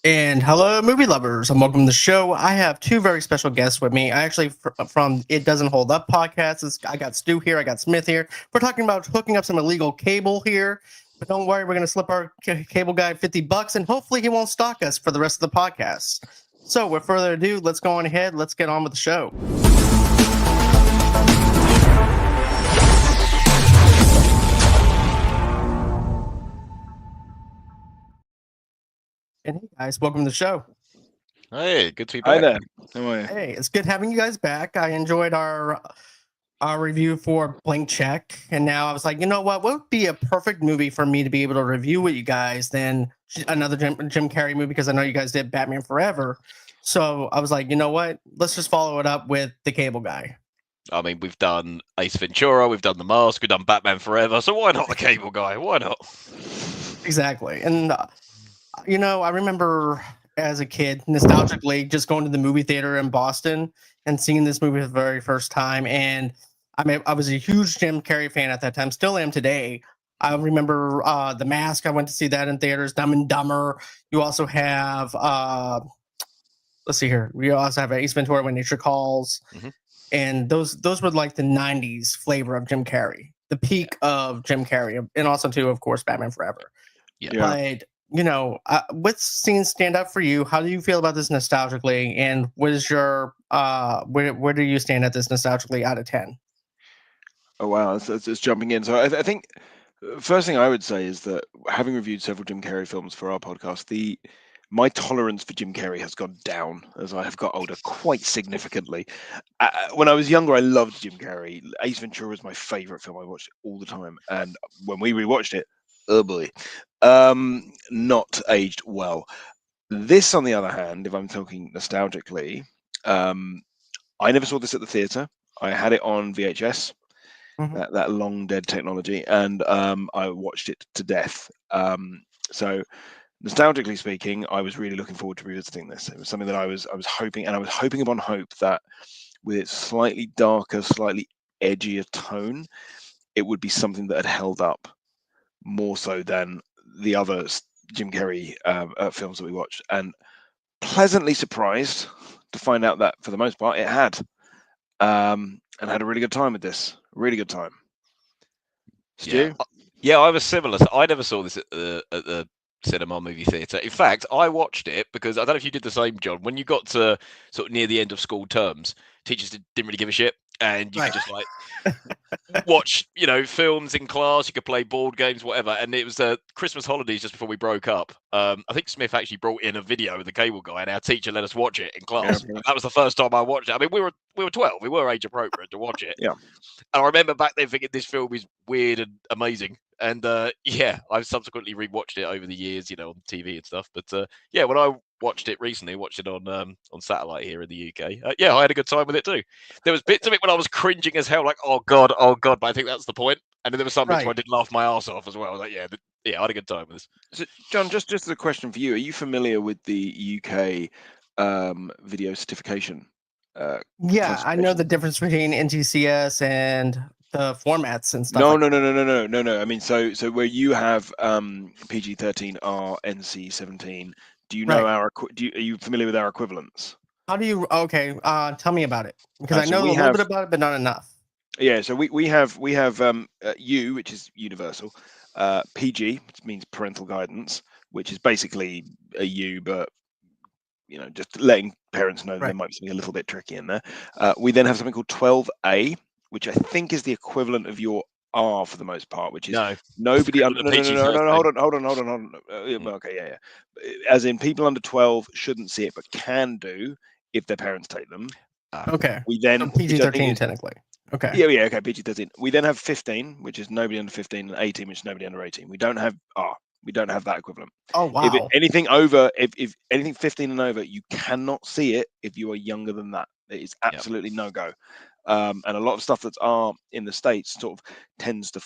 And hello, movie lovers, and welcome to the show. I have two very special guests with me. I actually, from It Doesn't Hold Up podcast, I got Stu here, I got Smith here. We're talking about hooking up some illegal cable here. But don't worry, we're going to slip our cable guy $50, and hopefully he won't stalk us for the rest of the podcast. So, with further ado, let's go on ahead. Let's get on with the show. And hey guys, welcome to the show. Hey, good to be Hi back. there. How are you? Hey, it's good having you guys back. I enjoyed our review for Blank Check, and now I was like, you know what would be a perfect movie for me to be able to review with you guys than another Jim Carrey movie, because I know you guys did Batman Forever. So I was like, you know what, let's just follow it up with The Cable Guy. I mean, we've done Ace Ventura, we've done The Mask, we've done Batman Forever, so why not The Cable Guy? Why not? Exactly. And you know, I remember as a kid, nostalgically, just going to the movie theater in Boston and seeing this movie for the very first time. And I was a huge Jim Carrey fan at that time, still am today. I remember The Mask. I went to see that in theaters. Dumb and Dumber. You also have, let's see here. We also have Ace Ventura: When Nature Calls. Mm-hmm. And those were like the 90s flavor of Jim Carrey, the peak of Jim Carrey. And also, too, of course, Batman Forever. Yeah. But you know, what scenes stand out for you? How do you feel about this nostalgically? And what is your where do you stand at this nostalgically out of 10? Oh wow, that's jumping in. So I think first thing I would say is that having reviewed several Jim Carrey films for our podcast, my tolerance for Jim Carrey has gone down as I have got older quite significantly. When I was younger, I loved Jim Carrey. Ace Ventura was my favorite film. I watched it all the time, and when we rewatched it, oh boy, not aged well. This, on the other hand, if I'm talking nostalgically, I never saw this at the theater. I had it on VHS, that long dead technology, and I watched it to death. So nostalgically speaking, I was really looking forward to revisiting this. It was something that I was hoping, and I was hoping upon hope that with its slightly darker, slightly edgier tone, it would be something that had held up more so than the other Jim Carrey films that we watched, and pleasantly surprised to find out that for the most part it had, and had a really good time with this. Really good time. Stu? Yeah, I was similar. So I never saw this at the cinema movie theatre. In fact, I watched it because I don't know if you did the same, John. When you got to sort of near the end of school terms, teachers didn't really give a shit, and you could just like watch, films in class. You could play board games, whatever. And it was Christmas holidays just before we broke up. I think Smith actually brought in a video of The Cable Guy, and our teacher let us watch it in class. Yeah. That was the first time I watched it. I mean, we were 12. We were age appropriate to watch it. Yeah. And I remember back then thinking this film is weird and amazing. And I've subsequently rewatched it over the years, on TV and stuff. But when I watched it recently, watched it on Satire here in the UK. I had a good time with it too. There was bits of it when I was cringing as hell, like oh god, but I think that's the point. And then there was some bits where I did laugh my ass off as well. I was like, I had a good time with this. So, John, just as a question for you, are you familiar with the UK video certification? Yeah, I know the difference between NTCS and the formats and stuff. No. I mean, so where you have PG-13 R, NC-17, do you know are you familiar with our equivalents? How do you? Okay, tell me about it, because I know a little bit about it, but not enough. Yeah, so we have U, which is universal, PG, which means parental guidance, which is basically a U, but just letting parents know there might be something a little bit tricky in there. We then have something called 12A, which I think is the equivalent of your R for the most part, which is nobody under. No, hold on. Okay, yeah. As in, people under 12 shouldn't see it, but can do if their parents take them. Okay. We then so PG-13 technically. Okay. Yeah. Okay, PG-13. We then have 15, which is nobody under 15, and 18, which is nobody under 18. We don't have R. We don't have that equivalent. Oh wow! If anything over, if anything 15 and over, you cannot see it if you are younger than that. It is absolutely no go. And a lot of stuff that's in the States sort of tends to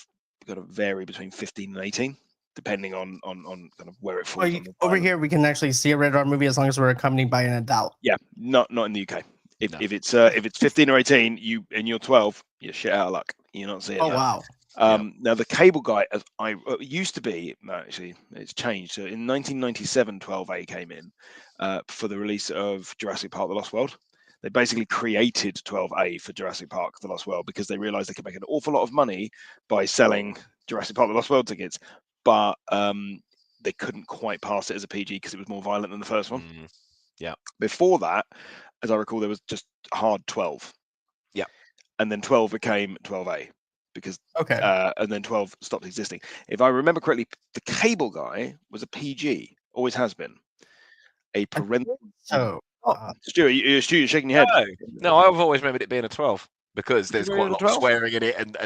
kind of vary between 15 and 18, depending on kind of where it falls. Over here, we can actually see a rated R movie as long as we're accompanied by an adult. Yeah, not in the UK. If it's 15 or 18, and you're 12, you're shit out of luck. You're not seeing. Oh wow! Now the cable guy, as I used to be, no, actually it's changed. So in 1997, 12A came in for the release of Jurassic Park: The Lost World. They basically created 12A for Jurassic Park: The Lost World because they realized they could make an awful lot of money by selling Jurassic Park: The Lost World tickets, but they couldn't quite pass it as a PG because it was more violent than the first one. Yeah. Before that, as I recall, there was just hard 12. Yeah. And then 12 became 12A because and then 12 stopped existing. If I remember correctly, the cable guy was a PG, always has been. A parental. So, Stuart, you're shaking your head. No, I've always remembered it being a 12 because there's you quite a remember lot of 12? swearing in it and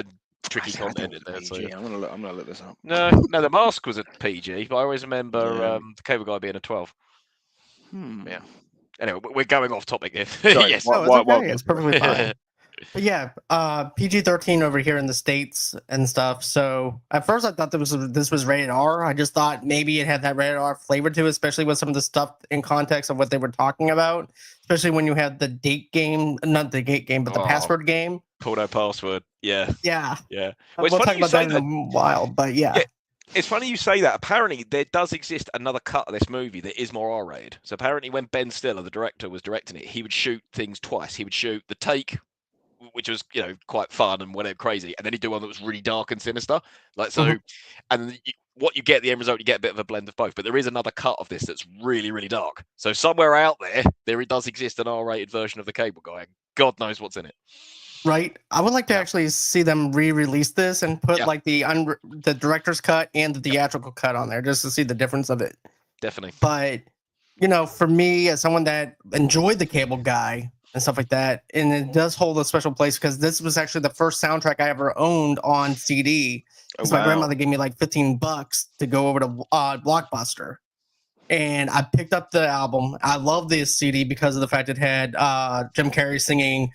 tricky I thought content it in was there. PG. So. I'm gonna look this up. No, the Mask was a PG, but I always remember the cable guy being a 12. Yeah. Anyway, we're going off topic here. Sorry, Yes. it's perfectly fine. But yeah, PG-13 over here in the States and stuff. So at first I thought this was rated R. I just thought maybe it had that rated R flavor to it, especially with some of the stuff in context of what they were talking about. Especially when you had the date game, not the date game, but the password game. Porno password. Yeah. Yeah. Yeah. Well, we'll talk about that in a while, but yeah. It's funny you say that. Apparently, there does exist another cut of this movie that is more R-rated. So apparently, when Ben Stiller, the director, was directing it, he would shoot things twice. He would shoot the take, which was quite fun and whatever crazy, and then he'd do one that was really dark and sinister. Like so, and what you get the end result, you get a bit of a blend of both. But there is another cut of this that's really, really dark. So somewhere out there does exist an R-rated version of the Cable Guy. And God knows what's in it. Right. I would like to actually see them re-release this and put like the director's cut and the theatrical cut on there just to see the difference of it. Definitely. But for me, as someone that enjoyed the Cable Guy and stuff like that, and it does hold a special place because this was actually the first soundtrack I ever owned on CD. Because my grandmother gave me like $15 to go over to Blockbuster. And I picked up the album. I love this CD because of the fact it had Jim Carrey singing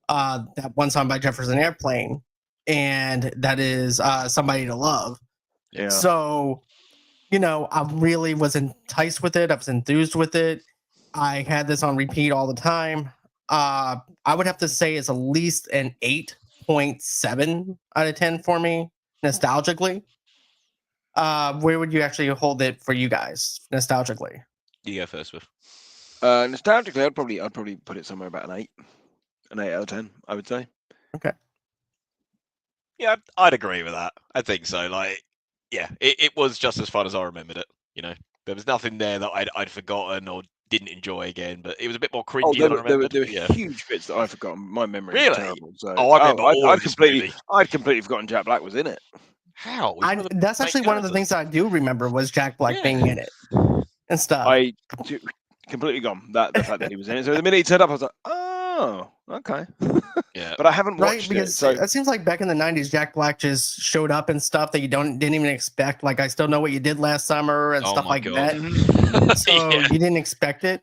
that one song by Jefferson Airplane, and that is Somebody to Love. Yeah. So, I really was enticed with it. I was enthused with it. I had this on repeat all the time. I would have to say it's at least an 8.7 out of 10 for me, nostalgically. Where would you actually hold it for you guys, nostalgically? You go first, with. Nostalgically, I'd probably put it somewhere about an 8. An 8 out of 10, I would say. Okay. Yeah, I'd agree with that. I think so. Like, yeah, it was just as fun as I remembered it. There was nothing there that I'd forgotten or didn't enjoy again, but it was a bit more cringy than I remembered. There were huge bits that I've forgotten. My memory is terrible. So, I remember all of this movie. I'd completely forgotten Jack Black was in it. How? That's actually one of the things that I do remember was Jack Black being in it and stuff. I completely gone. The fact that he was in it. So the minute he turned up, I was like, oh, okay. Yeah. But I haven't watched because it. So it seems like back in the 90s, Jack Black just showed up and stuff that you didn't even expect. Like I Still Know What You Did Last Summer and stuff like that. So you didn't expect it.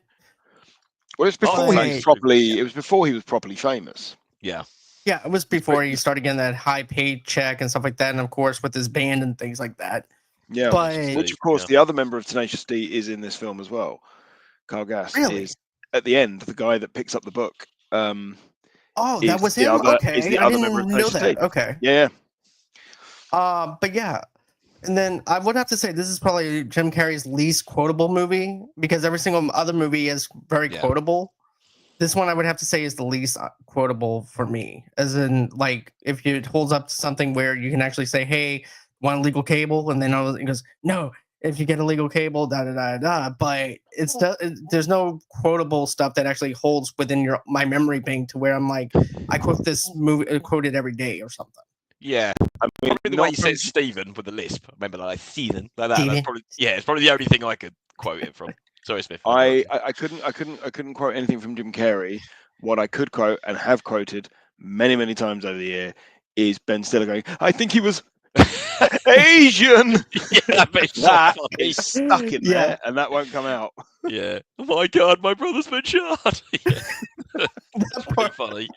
Well, it's before it was before he was properly famous. Yeah. Yeah, it was before he started getting that high paid check and stuff like that, and of course with his band and things like that. Yeah, which of course the other member of Tenacious D is in this film as well. Carl Gass is at the end the guy that picks up the book. That was him. Okay, I didn't know that. Okay. Yeah. But yeah, and then I would have to say this is probably Jim Carrey's least quotable movie because every single other movie is very quotable. This one I would have to say is the least quotable for me, as in like if it holds up to something where you can actually say, "Hey, want a legal cable?" and then it goes, "No, if you get a legal cable, da da da da." But there's no quotable stuff that actually holds within my memory bank to where I'm like, I quote this movie, quote it every day or something. Yeah, I mean, the way you said Stephen with the lisp. I remember like Stephen like that. That's probably it's probably the only thing I could quote it from. Sorry, Smith. I couldn't quote anything from Jim Carrey. What I could quote and have quoted many, many times over the year is Ben Stiller going, "I think he was Asian." That is stuck in there, and that won't come out. Yeah. Oh my God, my brother's been shot. That's quite funny.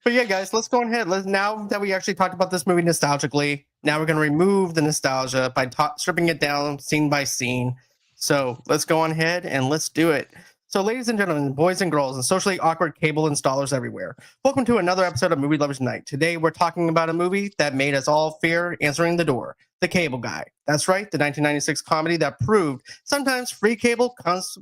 But yeah, guys, let's go ahead. Now that we actually talked about this movie nostalgically, now we're going to remove the nostalgia by stripping it down scene by scene. So let's go on ahead and let's do it. So, ladies and gentlemen, boys and girls, and socially awkward cable installers everywhere, welcome to another episode of Movie Lovers Night. Today, we're talking about a movie that made us all fear answering the door, The Cable Guy. That's right, the 1996 comedy that proved sometimes free cable comes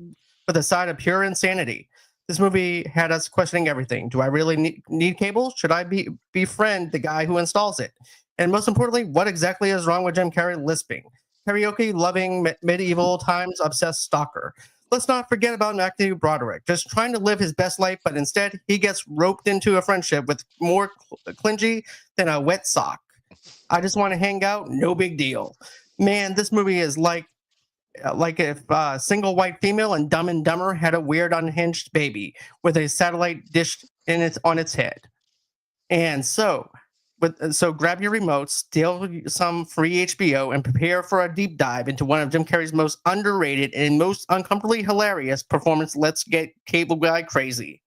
with a side of pure insanity. This movie had us questioning everything. Do I really need cable? Should I befriend the guy who installs it? And most importantly, what exactly is wrong with Jim Carrey lisping? Karaoke loving medieval times obsessed stalker. Let's not forget about Matthew Broderick, just trying to live his best life, but instead he gets roped into a friendship with more clingy than a wet sock. I just want to hang out, no big deal. Man, this movie is like if a single white female in Dumb and Dumber had a weird unhinged baby with a satellite dish on its head. And so grab your remotes, steal some free HBO, and prepare for a deep dive into one of Jim Carrey's most underrated and most uncomfortably hilarious performance. Let's get Cable Guy crazy.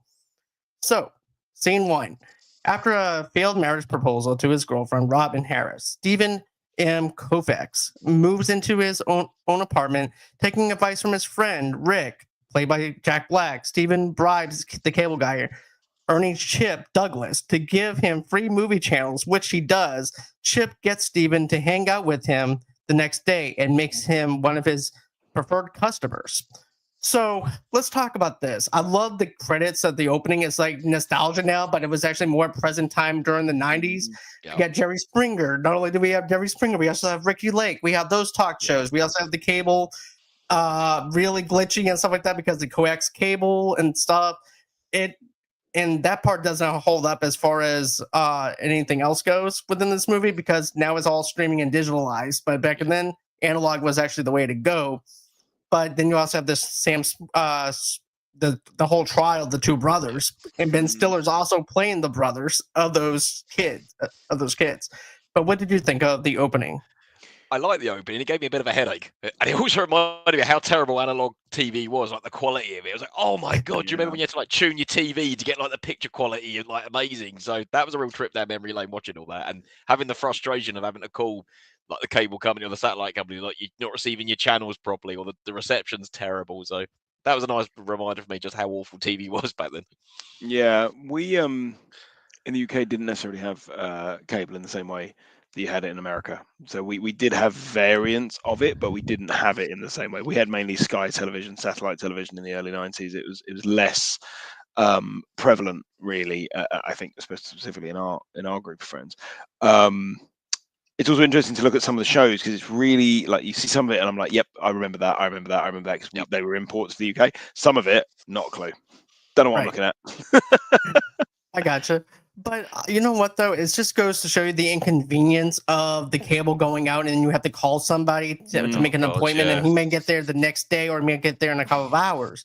So, scene 1. After a failed marriage proposal to his girlfriend, Robin Harris, Stephen M. Koufax moves into his own apartment, taking advice from his friend, Rick, played by Jack Black. Stephen bribes the cable guy, earning Chip Douglas to give him free movie channels, which he does. Chip gets Steven to hang out with him the next day and makes him one of his preferred customers. So let's talk about this. I love the credits at the opening. It's like nostalgia now, but it was actually more present time during the 90s. Yeah. We got Jerry Springer. Not only do we have Jerry Springer, we also have Ricky Lake. We have those talk shows. We also have the cable really glitchy and stuff like that because the coax cable and stuff. And that part doesn't hold up as far as anything else goes within this movie because now it's all streaming and digitalized. But back then, analog was actually the way to go. But then you also have this the whole trial of the two brothers, and Ben Stiller's also playing the brothers of those kids. But what did you think of the opening? I like the opening. It gave me a bit of a headache, and it also reminded me how terrible analog TV was. Like the quality of it, I was like, "Oh my god!" Do you remember when you had to like tune your TV to get like the picture quality and like amazing? So that was a real trip down memory lane watching all that, and having the frustration of having to call like the cable company or the satellite company, like you're not receiving your channels properly or the reception's terrible. So that was a nice reminder for me just how awful TV was back then. Yeah, we in the UK didn't necessarily have cable in the same way that you had it in America. So we did have variants of it, but we didn't have it in the same way. We had mainly Sky Television, satellite television in the early 90s. It was less prevalent, really. I think, specifically in our group of friends. It's also interesting to look at some of the shows because it's really like you see some of it and I'm like, yep, I remember that because they were imports to the UK. Some of it, not a clue. Don't know what I'm looking at. I gotcha. But you know what, though? It just goes to show you the inconvenience of the cable going out and you have to call somebody to make an appointment and he may get there the next day or may get there in a couple of hours.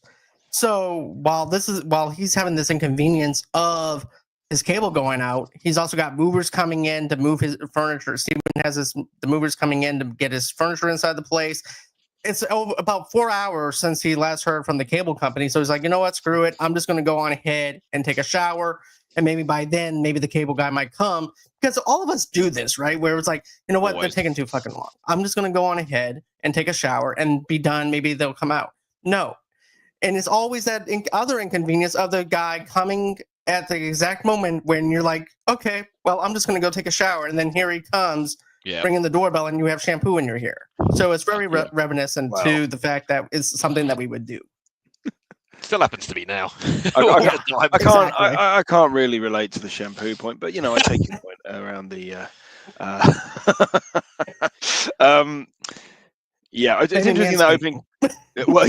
So while he's having this inconvenience of his cable going out, he's also got movers coming in to move his furniture. Steven has the movers coming in to get his furniture inside the place. It's about 4 hours since he last heard from the cable company. So he's like, you know what, screw it. I'm just going to go on ahead and take a shower. And maybe by then, maybe the cable guy might come. Because all of us do this, right? Where it's like, you know what, they're taking too fucking long. I'm just going to go on ahead and take a shower and be done. Maybe they'll come out. No. And it's always that other inconvenience of the guy coming at the exact moment when you're like, okay, well, I'm just going to go take a shower. And then here he comes. Ringing the doorbell and you have shampoo in your hair. So it's very reminiscent to the fact that it's something that we would do. Still happens to me now. I can't really relate to the shampoo point, but you know, I take your point around the yeah, it's interesting that opening. Well,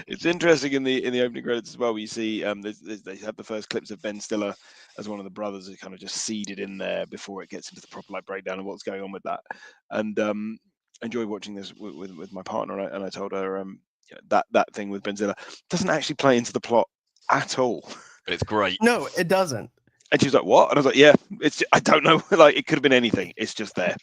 it's interesting in the opening credits as well. Where you see they have the first clips of Ben Stiller as one of the brothers who kind of just seeded in there before it gets into the proper like breakdown of what's going on with that. And I enjoy watching this with my partner, and I told her that thing with Ben Stiller doesn't actually play into the plot at all. It's great. No, it doesn't. And she was like, "What?" And I was like, "Yeah, I don't know. Like, it could have been anything. It's just there."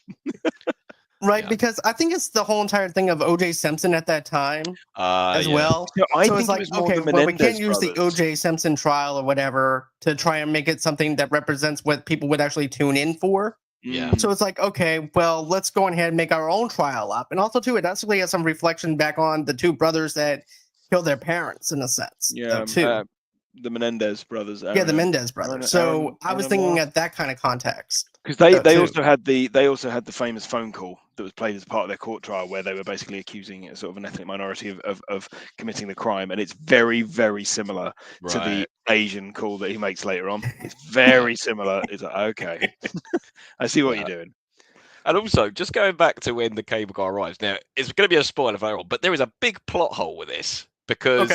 Right, because I think it's the whole entire thing of O.J. Simpson at that time as well. So I think it's like, okay, well, we can't use the O.J. Simpson trial or whatever to try and make it something that represents what people would actually tune in for. Yeah. So it's like, okay, well, let's go ahead and make our own trial up. And also, too, it actually has some reflection back on the two brothers that killed their parents, in a sense, though, too. The Menendez brothers. Yeah, the Mendez brothers. So I was thinking at that kind of context. Because they also had the famous phone call that was played as part of their court trial, where they were basically accusing sort of an ethnic minority of committing the crime, and it's very, very similar to the Asian call that he makes later on. It's very similar. It's like, okay, I see what you're doing. And also, just going back to when the cable guy arrives. Now, it's going to be a spoiler for everyone, but there is a big plot hole with this because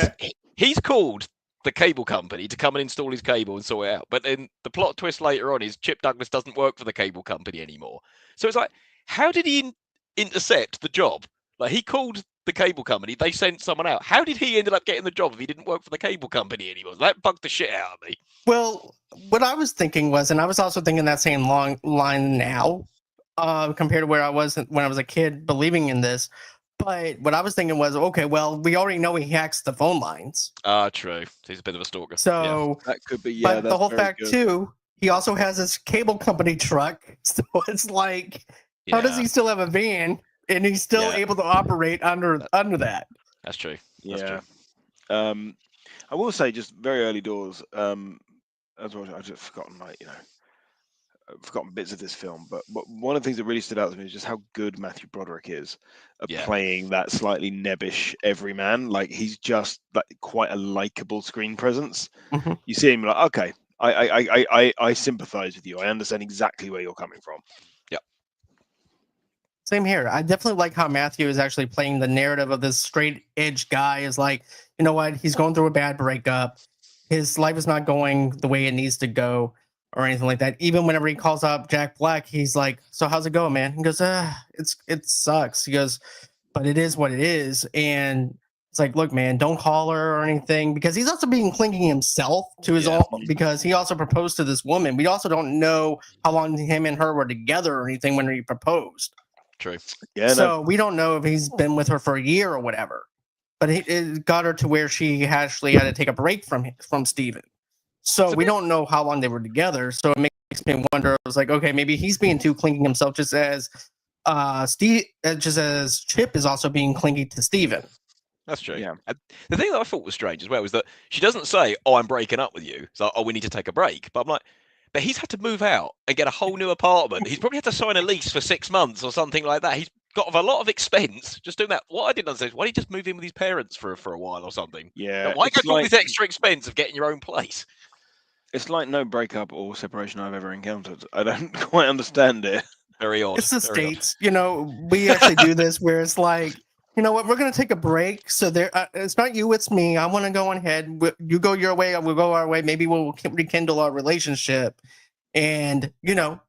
he's called the cable company to come and install his cable and sort it out. But then the plot twist later on is Chip Douglas doesn't work for the cable company anymore. So it's like, how did he intercept the job? Like, he called the cable company, they sent someone out. How did he end up getting the job if he didn't work for the cable company anymore? That bugged the shit out of me. Well, what I was thinking was, and I was also thinking that same long line now, compared to where I was when I was a kid believing in this. But what I was thinking was, okay, well, we already know he hacks the phone lines. True. He's a bit of a stalker. So that could be, yeah. But the whole fact too, he also has his cable company truck. So it's like, how does he still have a van and he's still able to operate under that? That's true. Yeah. I will say, just very early doors, as well, I've just forgotten, I've forgotten bits of this film, but one of the things that really stood out to me is just how good Matthew Broderick is at playing that slightly nebbish everyman. Like, he's just quite a likable screen presence. Mm-hmm. You see him like, okay, I sympathize with you. I understand exactly where you're coming from. Yep. Same here. I definitely like how Matthew is actually playing the narrative of this straight edge guy. Is like, you know what? He's going through a bad breakup. His life is not going the way it needs to go, or anything like that. Even whenever he calls up Jack Black, he's like, "So how's it going, man?" He goes, it sucks." He goes, "But it is what it is." And it's like, look, man, don't call her or anything, because he's also being clinging himself to his own, because he also proposed to this woman. We also don't know how long him and her were together or anything when he proposed. True. Yeah. So we don't know if he's been with her for a year or whatever. But it got her to where she actually had to take a break from Steven. So we don't know how long they were together. So it makes me wonder. I was like, okay, maybe he's being too clinging himself, just as Chip is also being clingy to Steven. That's true. Yeah. The thing that I thought was strange as well was that she doesn't say, "Oh, I'm breaking up with you." It's like, "Oh, we need to take a break." But I'm like, but he's had to move out and get a whole new apartment. He's probably had to sign a lease for 6 months or something like that. He's got a lot of expense just doing that. What I didn't understand is, why did he just move in with his parents for a while or something? Yeah. Why go through all this extra expense of getting your own place? It's like no breakup or separation I've ever encountered. I don't quite understand it. Very odd. It's the States. You know, we actually do this where it's like, you know what, we're going to take a break. So there, it's not you, it's me. I want to go ahead. You go your way, we'll go our way. Maybe we'll rekindle our relationship and,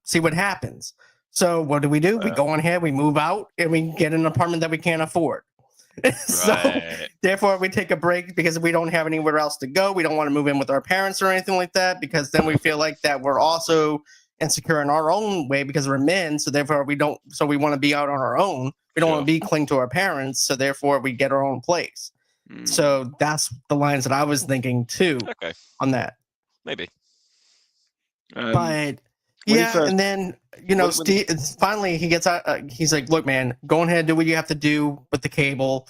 see what happens. So what do? We go on ahead, we move out, and we get an apartment that we can't afford. So therefore we take a break because we don't have anywhere else to go. We don't want to move in with our parents or anything like that, because then we feel like that we're also insecure in our own way because we're men. So therefore we want to be out on our own. We don't want to be cling to our parents. So therefore we get our own place. So that's the lines that I was thinking too on that. Maybe. But yeah, and then Steve finally he gets out. He's like, "Look, man, go ahead, do what you have to do with the cable,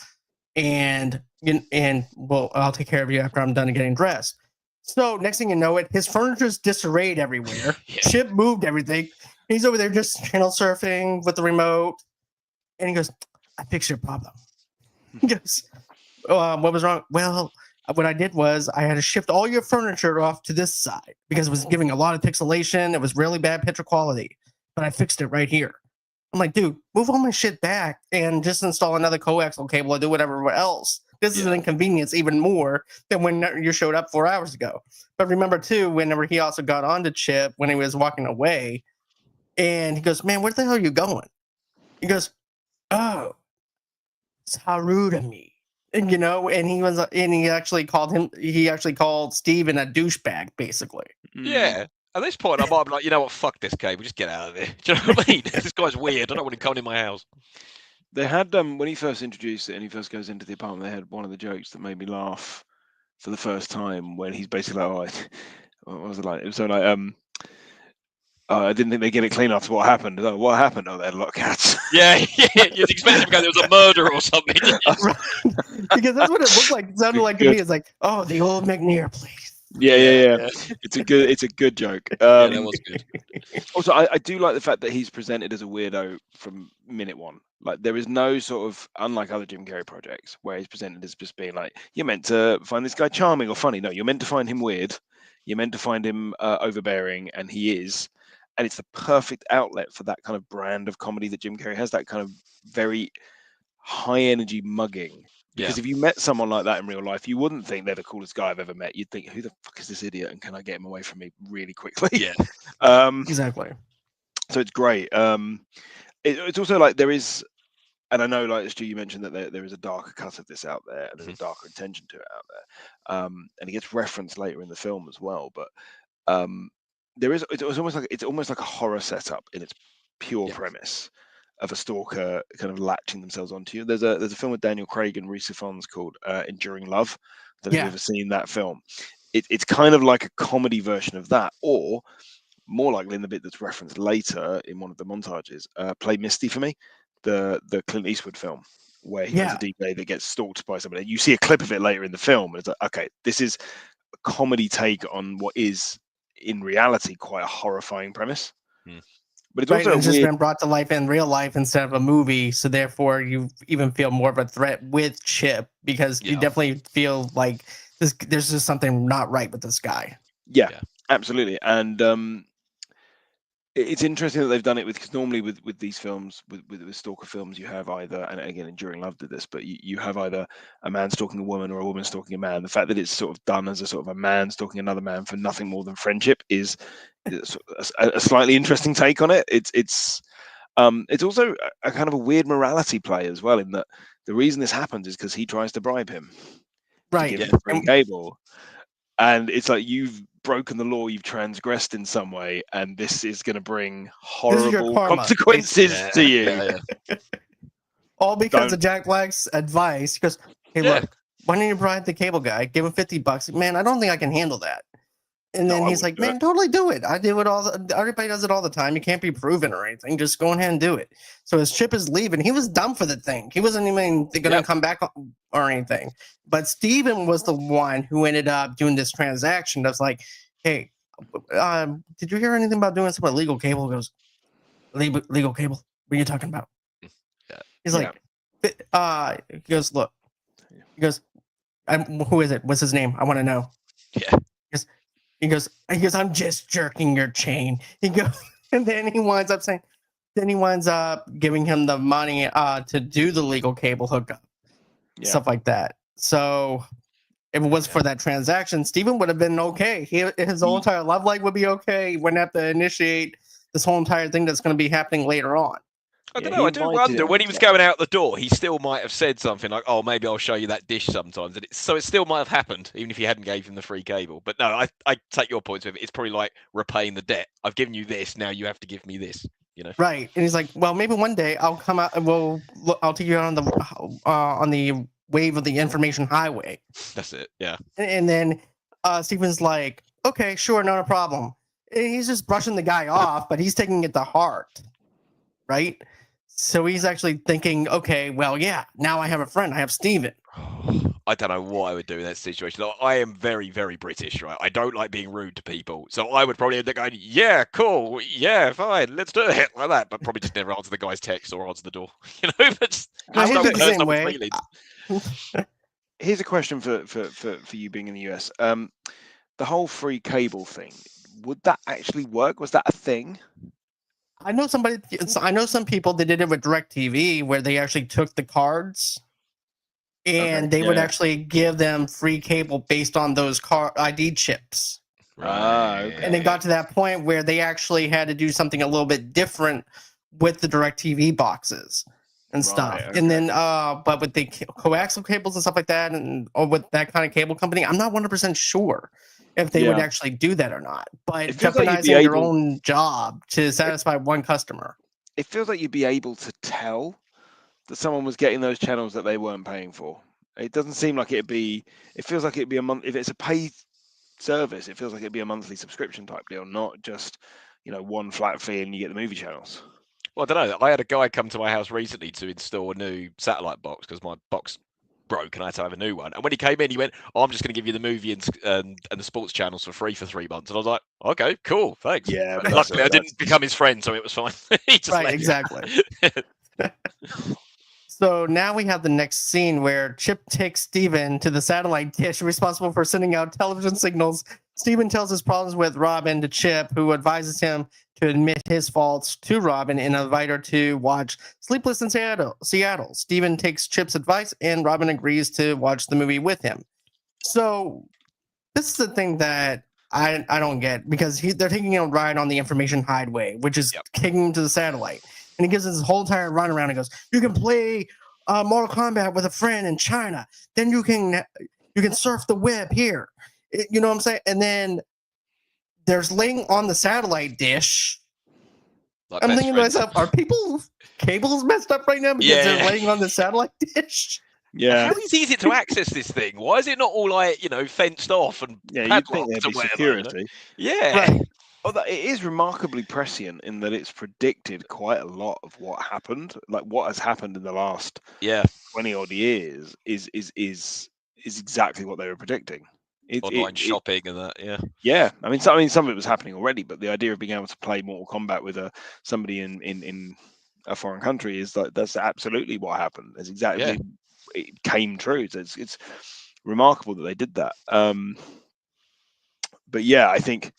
and well, I'll take care of you after I'm done getting dressed." So next thing you know, his furniture's disarrayed everywhere. Chip moved everything. He's over there just channel surfing with the remote, and he goes, "I fixed your problem." He goes, "What was wrong?" "Well, what I did was I had to shift all your furniture off to this side because it was giving a lot of pixelation. It was really bad picture quality, but I fixed it right here." I'm like, dude, move all my shit back and just install another coaxial cable or do whatever else. This is an inconvenience even more than when you showed up 4 hours ago. But remember too, whenever he also got onto Chip when he was walking away, and he goes, "Man, where the hell are you going?" He goes, "Oh, it's how rude of me." And he actually called Steven a douchebag, basically. Yeah. At this point, I might be like, you know what, fuck this cable, just get out of here. Do you know what I mean? This guy's weird. I don't want him coming in my house. They had when he first introduced it and he first goes into the apartment, they had one of the jokes that made me laugh for the first time when he's basically like, what was it like? It was so like, I didn't think they'd get it clean after what happened. Oh, what happened? Oh, they had a lot of cats. Yeah, you'd expect him to go, there was a murder or something. Right. Because that's what it looked like. It sounded like to me. It's like, oh, the old McNair place. Yeah. It's a good joke. Yeah, that was good. Also, I do like the fact that he's presented as a weirdo from minute one. Like, there is no sort of, unlike other Jim Carrey projects, where he's presented as just being like, you're meant to find this guy charming or funny. No, you're meant to find him weird. You're meant to find him overbearing, and he is. And it's the perfect outlet for that kind of brand of comedy that Jim Carrey has, that kind of very high energy mugging. Because if you met someone like that in real life, you wouldn't think they're the coolest guy I've ever met. You'd think, who the fuck is this idiot? And can I get him away from me really quickly? Yeah. Exactly. So it's great. It's also like there is, and I know, like Stu, you mentioned that there is a darker cut of this out there, and there's a darker intention to it out there, and it gets referenced later in the film as well. But there is, it's almost like a horror setup in its pure premise of a stalker kind of latching themselves onto you. There's a film with Daniel Craig and Rhys Ifans called Enduring Love. I don't know if you've ever seen that film. It's kind of like a comedy version of that, or more likely in the bit that's referenced later in one of the montages, Play Misty for Me, the Clint Eastwood film, where he plays a DJ that gets stalked by somebody. You see a clip of it later in the film, and it's like, okay, this is a comedy take on what is in reality quite a horrifying premise. But it's also just been brought to life in real life instead of a movie, so therefore you even feel more of a threat with Chip, because you definitely feel like there's just something not right with this guy. Yeah. Absolutely. And it's interesting that they've done it because normally with these films, with stalker films, you have either, and again, Enduring Love did this, but you have either a man stalking a woman or a woman stalking a man. The fact that it's sort of done as a sort of a man stalking another man for nothing more than friendship is a slightly interesting take on it. It's also a kind of a weird morality play as well, in that the reason this happens is because he tries to bribe him to give him free cable. And it's like, you've broken the law, you've transgressed in some way, and this is going to bring horrible consequences to you. All because of Jack Black's advice. He goes, hey, look, why don't you bribe the cable guy? Give him $50. Man, I don't think I can handle that. And then he's like, man, totally do it. I do it everybody does it all the time. You can't be proven or anything. Just go ahead and do it. So as Chip is leaving, he was done for the thing. He wasn't even going to come back or anything. But Steven was the one who ended up doing this transaction. That's like, hey, did you hear anything about doing some illegal cable? He goes, legal cable? What are you talking about? He's like, he goes, look. He goes, who is it? What's his name? I want to know. He goes, I'm just jerking your chain. He goes, and then he winds up giving him the money to do the legal cable hookup, stuff like that. So if it was for that transaction, Steven would have been okay. His whole entire love life would be okay. He wouldn't have to initiate this whole entire thing that's going to be happening later on. I don't know. I do wonder, when he was going out the door, he still might have said something like, "Oh, maybe I'll show you that dish sometimes." And so it still might have happened, even if he hadn't gave him the free cable. But no, I take your points with it. It's probably like repaying the debt. I've given you this, now you have to give me this. You know, right? And he's like, "Well, maybe one day I'll come out and I'll take you out on the wave of the information highway." That's it. Yeah. And then Steven's like, "Okay, sure, not a problem." And he's just brushing the guy off, but he's taking it to heart, right? So he's actually thinking, okay, well, yeah, now I have a friend. I have Steven. I don't know what I would do in that situation. Like, I am very, very British, right? I don't like being rude to people. So I would probably end up going, yeah, cool. Yeah, fine. Let's do it like that. But probably just never answer the guy's text or answer the door. You know, but just Here's a question for you being in the US. The whole free cable thing, would that actually work? Was that a thing? I know some people that did it with DirecTV, where they actually took the cards and they would actually give them free cable based on those ID chips. Okay. And it got to that point where they actually had to do something a little bit different with the DirecTV boxes and stuff. Okay. And then, but with the coaxial cables and stuff like that, or with that kind of cable company, I'm not 100% sure if they would actually do that or not, but jeopardizing your own job to satisfy one customer. It feels like you'd be able to tell that someone was getting those channels that they weren't paying for. It doesn't seem like it feels like it'd be a month. If it's a paid service, it feels like it'd be a monthly subscription type deal, not just, one flat fee and you get the movie channels. Well, I don't know. I had a guy come to my house recently to install a new satellite box because my box broke and I had to have a new one. And when he came in, he went, I'm just going to give you the movie and the sports channels for free for 3 months. And I was like, okay, cool, thanks. Yeah, But luckily, I didn't become his friend, so it was fine. He just Right, left. exactly. So now we have the next scene where Chip takes Steven to the satellite dish responsible for sending out television signals. Steven tells his problems with Robin to Chip, who advises him to admit his faults to Robin and invite her to watch Sleepless in Seattle. Steven takes Chip's advice and Robin agrees to watch the movie with him. So this is the thing that I don't get, because they're taking a ride on the information highway, which is taking him to the satellite. And he gives us this whole entire run around and goes, you can play Mortal Kombat with a friend in China. Then you can surf the web here. You know what I'm saying? And then there's laying on the satellite dish. Like I'm best thinking to friends. myself, are people's cables messed up right now because they're laying on the satellite dish? Yeah. How easy is it to access this thing? Why is it not all like, fenced off and You'd think there'd padlocked be and whatever? security. Yeah. Right. Although it is remarkably prescient in that it's predicted quite a lot of what happened. Like what has happened in the last 20 odd years is exactly what they were predicting. Online shopping and that, Yeah. I mean, some of it was happening already, but the idea of being able to play Mortal Kombat with somebody in a foreign country is that's absolutely what happened. It's exactly it came true. So it's remarkable that they did that. But yeah, I think.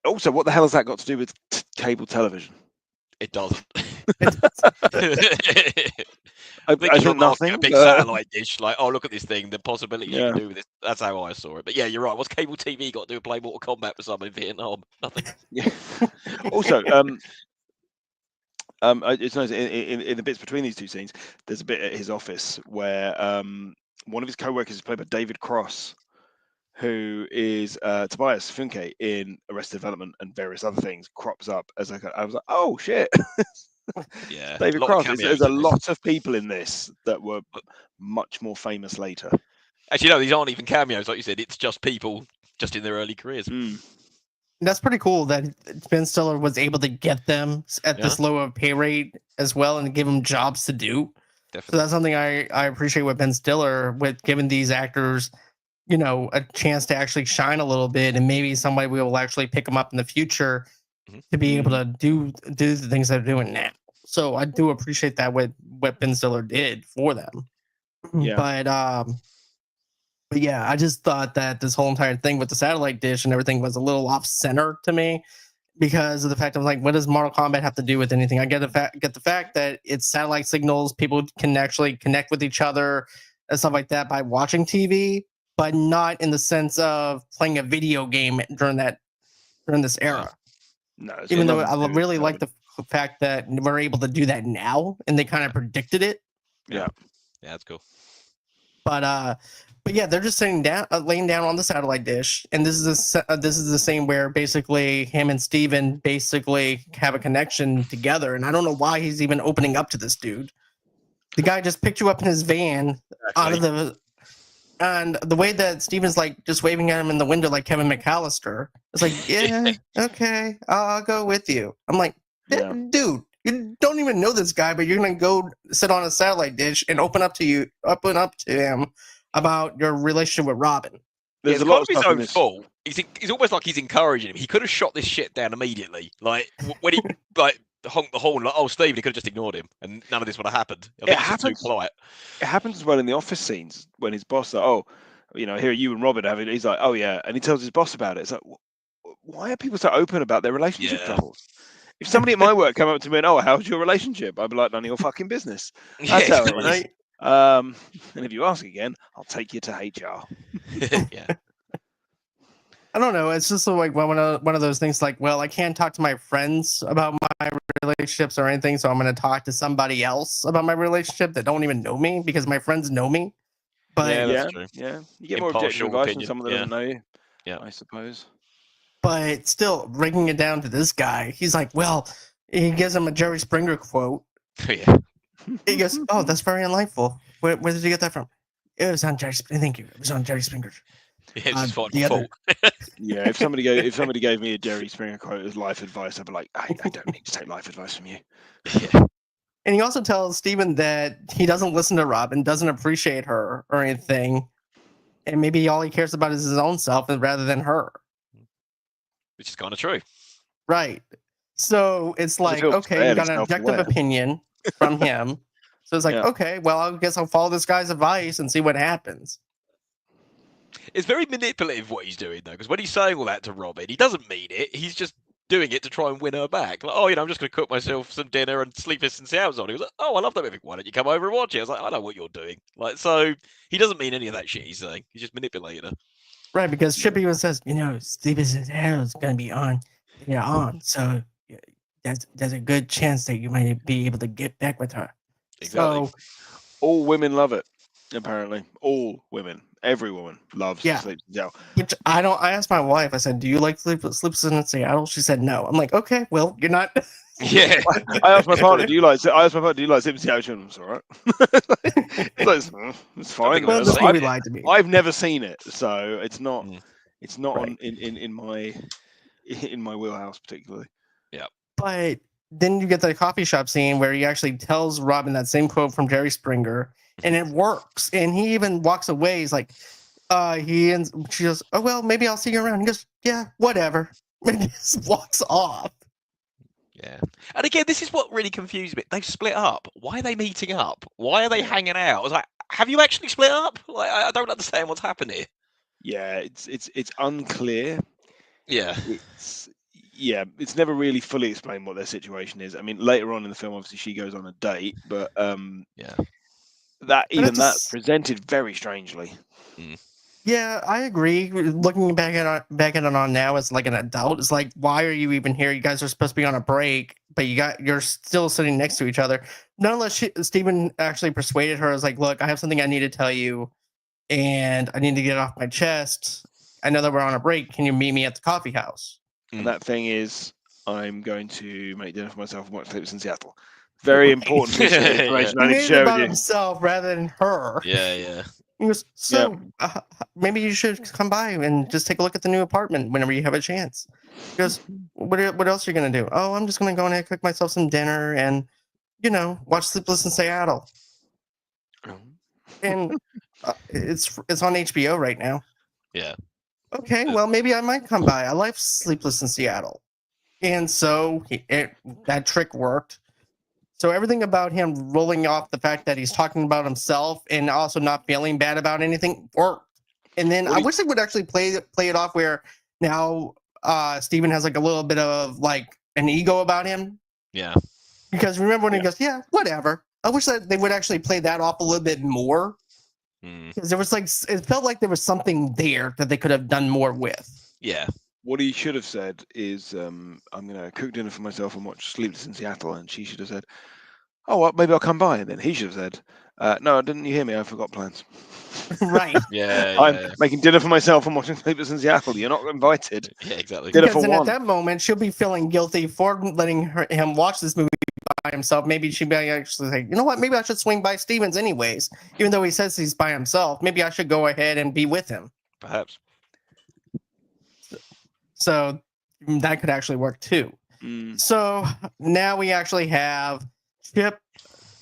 Also, what the hell has that got to do with cable television? It doesn't. I think think nothing. A big satellite dish, like, oh, look at this thing, the possibilities you can do with this. That's how I saw it. But yeah, you're right. What's cable TV got to do with play Mortal Kombat with someone in Vietnam? Nothing. Yeah. Also, it's nice in the bits between these two scenes. There's a bit at his office where one of his co-workers is played by David Cross, who is Tobias Funke in Arrested Development and various other things, crops up as I was like, oh shit. Yeah, David Cross. There's a lot of people in this that were much more famous later. Actually, no, these aren't even cameos, like you said. It's just people just in their early careers. That's pretty cool that Ben Stiller was able to get them at this low of pay rate as well and give them jobs to do. Definitely. So that's something I appreciate with Ben Stiller, with giving these actors, a chance to actually shine a little bit, and maybe somebody will actually pick them up in the future to be able to do the things they're doing now. So I do appreciate that what Ben Stiller did for them. Yeah. But yeah, I just thought that this whole entire thing with the satellite dish and everything was a little off center to me, because of the fact I was like, what does Mortal Kombat have to do with anything? I get the fact that it's satellite signals, people can actually connect with each other and stuff like that by watching TV, but not in the sense of playing a video game during this era. No, even though I really like the fact that we're able to do that now, and they kind of predicted it. Yeah, that's cool. But yeah, they're just laying down on the satellite dish, and this is the same where basically him and Steven basically have a connection together, and I don't know why he's even opening up to this dude. The guy just picked you up in his van out of the. And the way that Steven's like just waving at him in the window like Kevin McAllister, it's like, yeah, okay, I'll go with you. I'm like, dude, you don't even know this guy, but you're gonna go sit on a satellite dish and open up to him about your relationship with Robin. There's a lot of his own fault. He's almost like he's encouraging him. He could have shot this shit down immediately. Like when he honked the horn, like, oh, Steve, he could have just ignored him, and none of this would have happened. It happens. Too polite. It happens as well in the office scenes when his boss, like, oh, here you and Robin having. He's like, oh yeah, and he tells his boss about it. It's like, why are people so open about their relationship troubles? If somebody at my work came up to me and, oh, how's your relationship? I'd be like, none of your fucking business. That's how it is. Right? And if you ask again, I'll take you to HR. Yeah. I don't know. It's just like one of those things like, well, I can't talk to my friends about my relationships or anything, so I'm going to talk to somebody else about my relationship that don't even know me because my friends know me. But that's true. Yeah, you get more objective advice from someone that doesn't know you. Yeah, I suppose. But still, breaking it down to this guy, he's like, well, he gives him a Jerry Springer quote. Yeah. He goes, oh, that's very enlightful. Where did you get that from? It was on Jerry Springer. Thank you. It was on Jerry Springer. Yeah, it's his fault. Yeah, if somebody gave me a Jerry Springer quote as life advice, I'd be like, I don't need to take life advice from you. Yeah. And he also tells Steven that he doesn't listen to Robin, doesn't appreciate her or anything, and maybe all he cares about is his own self rather than her. Which is kind of true. Right. So it's like, feels okay, we fairly got an objective self-aware. opinion from him. So it's like, Yeah. okay, well, I guess I'll follow this guy's advice and see what happens. It's very manipulative what he's doing, though, because when he's saying all that to Robin, he doesn't mean it. He's just doing it to try and win her back. Like, oh, I'm just going to cook myself some dinner and Sleepless in Seattle's on. He was like, oh, I love that movie. Why don't you come over and watch it? I was like, I know what you're doing. Like, so he doesn't mean any of that shit he's saying. He's just manipulating her. Right, because Chip even says, Sleepless in Seattle is going to be on. So there's a good chance that you might be able to get back with her. Exactly. So all women love it. Apparently, all women, every woman loves Sleepless in Seattle. Which I asked my wife. I said, "Do you like Sleepless in Seattle?" She said, "No." I'm like, "Okay, well, you're not." Yeah. I asked my partner, "Do you like Sleepless in Seattle?" It's all right. It's fine. Well, this movie lied to me. I've never seen it, so it's not. Mm. It's not Right. in my wheelhouse particularly. Yeah. But then you get the coffee shop scene where he actually tells Robin that same quote from Jerry Springer, and it works. And he even walks away. He's like, she goes, "Oh well, maybe I'll see you around." He goes, "Yeah, whatever," and he just walks off. Yeah. And again, this is what really confused me. They've split up. Why are they meeting up? Why are they hanging out? I was like, have you actually split up? Like, I don't understand what's happened here. Yeah, it's unclear. Yeah. It's never really fully explained what their situation is. I mean, later on in the film, obviously she goes on a date, but that's presented very strangely. Yeah, I agree. Looking back at it on now as like an adult, it's like, why are you even here? You guys are supposed to be on a break, but you're still sitting next to each other. Not unless Stephen actually persuaded her. Is like, look, I have something I need to tell you, and I need to get it off my chest. I know that we're on a break. Can you meet me at the coffee house? And that thing is, I'm going to make dinner for myself and watch Sleepless in Seattle. Very important piece of information I need to share with you. Himself rather than her. Yeah. He goes, maybe you should come by and just take a look at the new apartment whenever you have a chance. He goes, what else are you going to do? Oh, I'm just going to go in and cook myself some dinner and, watch Sleepless in Seattle. And it's on HBO right now. Yeah. Okay, well, maybe I might come by. I like Sleepless in Seattle. And so that trick worked. So everything about him rolling off the fact that he's talking about himself and also not feeling bad about anything worked. And then I wish they would actually play it off where now Steven has like a little bit of like an ego about him. Yeah. Because remember when he goes, yeah, whatever. I wish that they would actually play that off a little bit more. Because there was it felt like there was something there that they could have done more with. Yeah. What he should have said is, I'm going to cook dinner for myself and watch Sleepless in Seattle. And she should have said, oh, well, maybe I'll come by. And then he should have said, no, didn't you hear me? I forgot plans. Right. I'm making dinner for myself and watching Sleepless in Seattle. You're not invited. Yeah, exactly. Dinner Because for then one. at that moment, she'll be feeling guilty for letting him watch this movie by himself. Maybe she'd be actually like, you know what? Maybe I should swing by Stevens anyways. Even though he says he's by himself, maybe I should go ahead and be with him. Perhaps. So that could actually work too. So now we actually have Chip.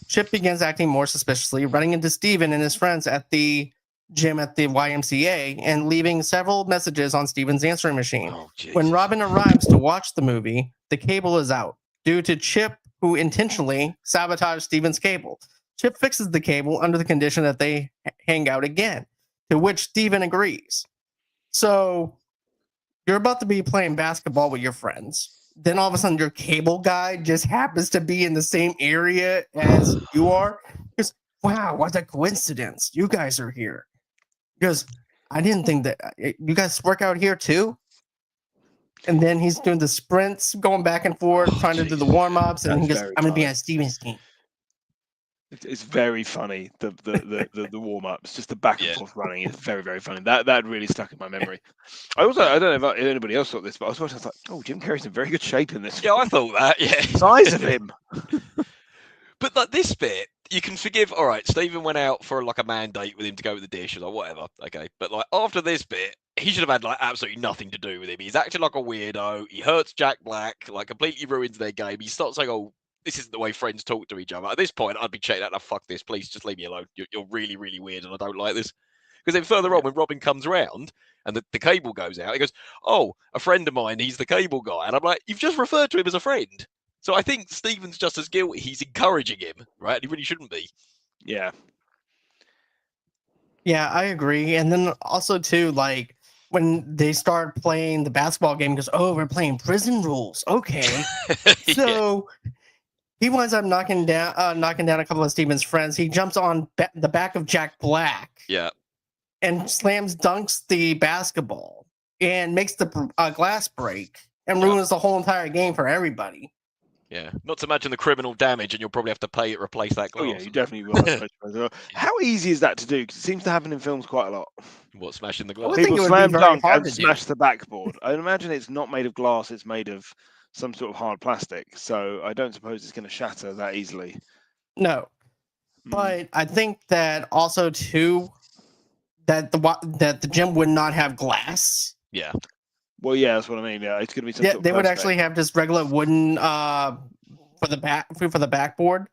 Chip begins acting more suspiciously, running into Steven and his friends at the gym at the YMCA and leaving several messages on Steven's answering machine. Oh, when Robin arrives to watch the movie, the cable is out due to Chip, who intentionally sabotaged Steven's cable. Chip fixes the cable under the condition that they hang out again, to which Steven agrees. So you're about to be playing basketball with your friends. Then all of a sudden your cable guy just happens to be in the same area as you are. Because, wow, what a coincidence. You guys are here. Because I didn't think that you guys work out here too. And then he's doing the sprints, going back and forth, trying to do the warm-ups, and he goes, I'm gonna be on Steven's team. It's very funny. The warm-ups, just the back and forth running is very, very funny. That really stuck in my memory. I don't know if anybody else thought this, but I was like, oh, Jim Carrey's in very good shape in this. Yeah, I thought that. Yeah, size of him. But like this bit, you can forgive. All right, Stephen went out for like a man date with him to go with the dish, or like whatever. Okay, but like after this bit, he should have had like absolutely nothing to do with him. He's acting like a weirdo. He hurts Jack Black, like completely ruins their game. He starts saying, "Oh, this isn't the way friends talk to each other." At this point, I'd be checking out. "No, fuck this, please, just leave me alone. You're really, really weird, and I don't like this." Because then further on, when Robin comes around and the cable goes out, he goes, "Oh, a friend of mine, he's the cable guy," and I'm like, "You've just referred to him as a friend." So I think Stephen's just as guilty. He's encouraging him, right? He really shouldn't be. Yeah. Yeah, I agree. And then also too, like when they start playing the basketball game, he goes, "Oh, we're playing prison rules." Okay. So he winds up knocking down a couple of Steven's friends. He jumps on the back of Jack Black. Yeah. And dunks the basketball and makes the glass break and ruins the whole entire game for everybody. Yeah, not to mention the criminal damage, and you'll probably have to pay it replace that glass. Oh yeah, you definitely will. How easy is that to do? Because it seems to happen in films quite a lot. What, smashing the I glass? would think People it would be slam very dunk hard and to smash do. the backboard. I imagine it's not made of glass; it's made of some sort of hard plastic. So I don't suppose it's going to shatter that easily. No, but I think that also too that the gym would not have glass. Yeah. Well, yeah, that's what I mean. Yeah, it's going to be some sort of They would perspex. actually have just regular wooden for the backboard.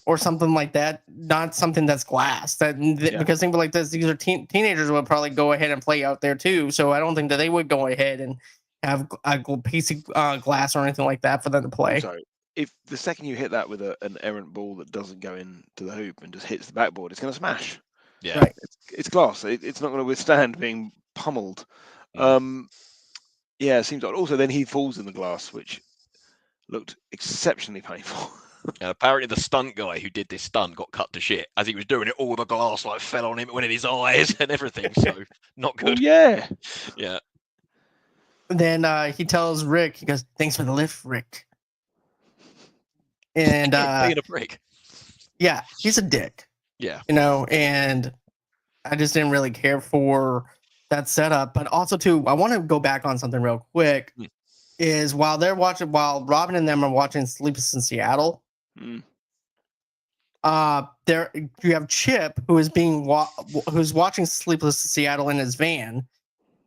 Or something like that, not something that's glass. Because things like this, these are teenagers would probably go ahead and play out there too. So I don't think that they would go ahead and have a piece of glass or anything like that for them to play. Sorry, if the second you hit that with an errant ball that doesn't go into the hoop and just hits the backboard, it's going to smash. Yeah, right. It's glass. It's not going to withstand being pummeled. Mm. Yeah, it seems odd. Also, then he falls in the glass, which looked exceptionally painful. And apparently the stunt guy who did this stunt got cut to shit as he was doing it. All the glass like fell on him, it went in his eyes and everything. So not good. Well, yeah. Yeah. Then he tells Rick, he goes, "Thanks for the lift, Rick." And being a prick. Yeah, he's a dick. Yeah. You know, and I just didn't really care for that setup. But also too, I want to go back on something real quick. Is while Robin and them are watching Sleepless in Seattle, there you have Chip who is who's watching Sleepless in Seattle in his van,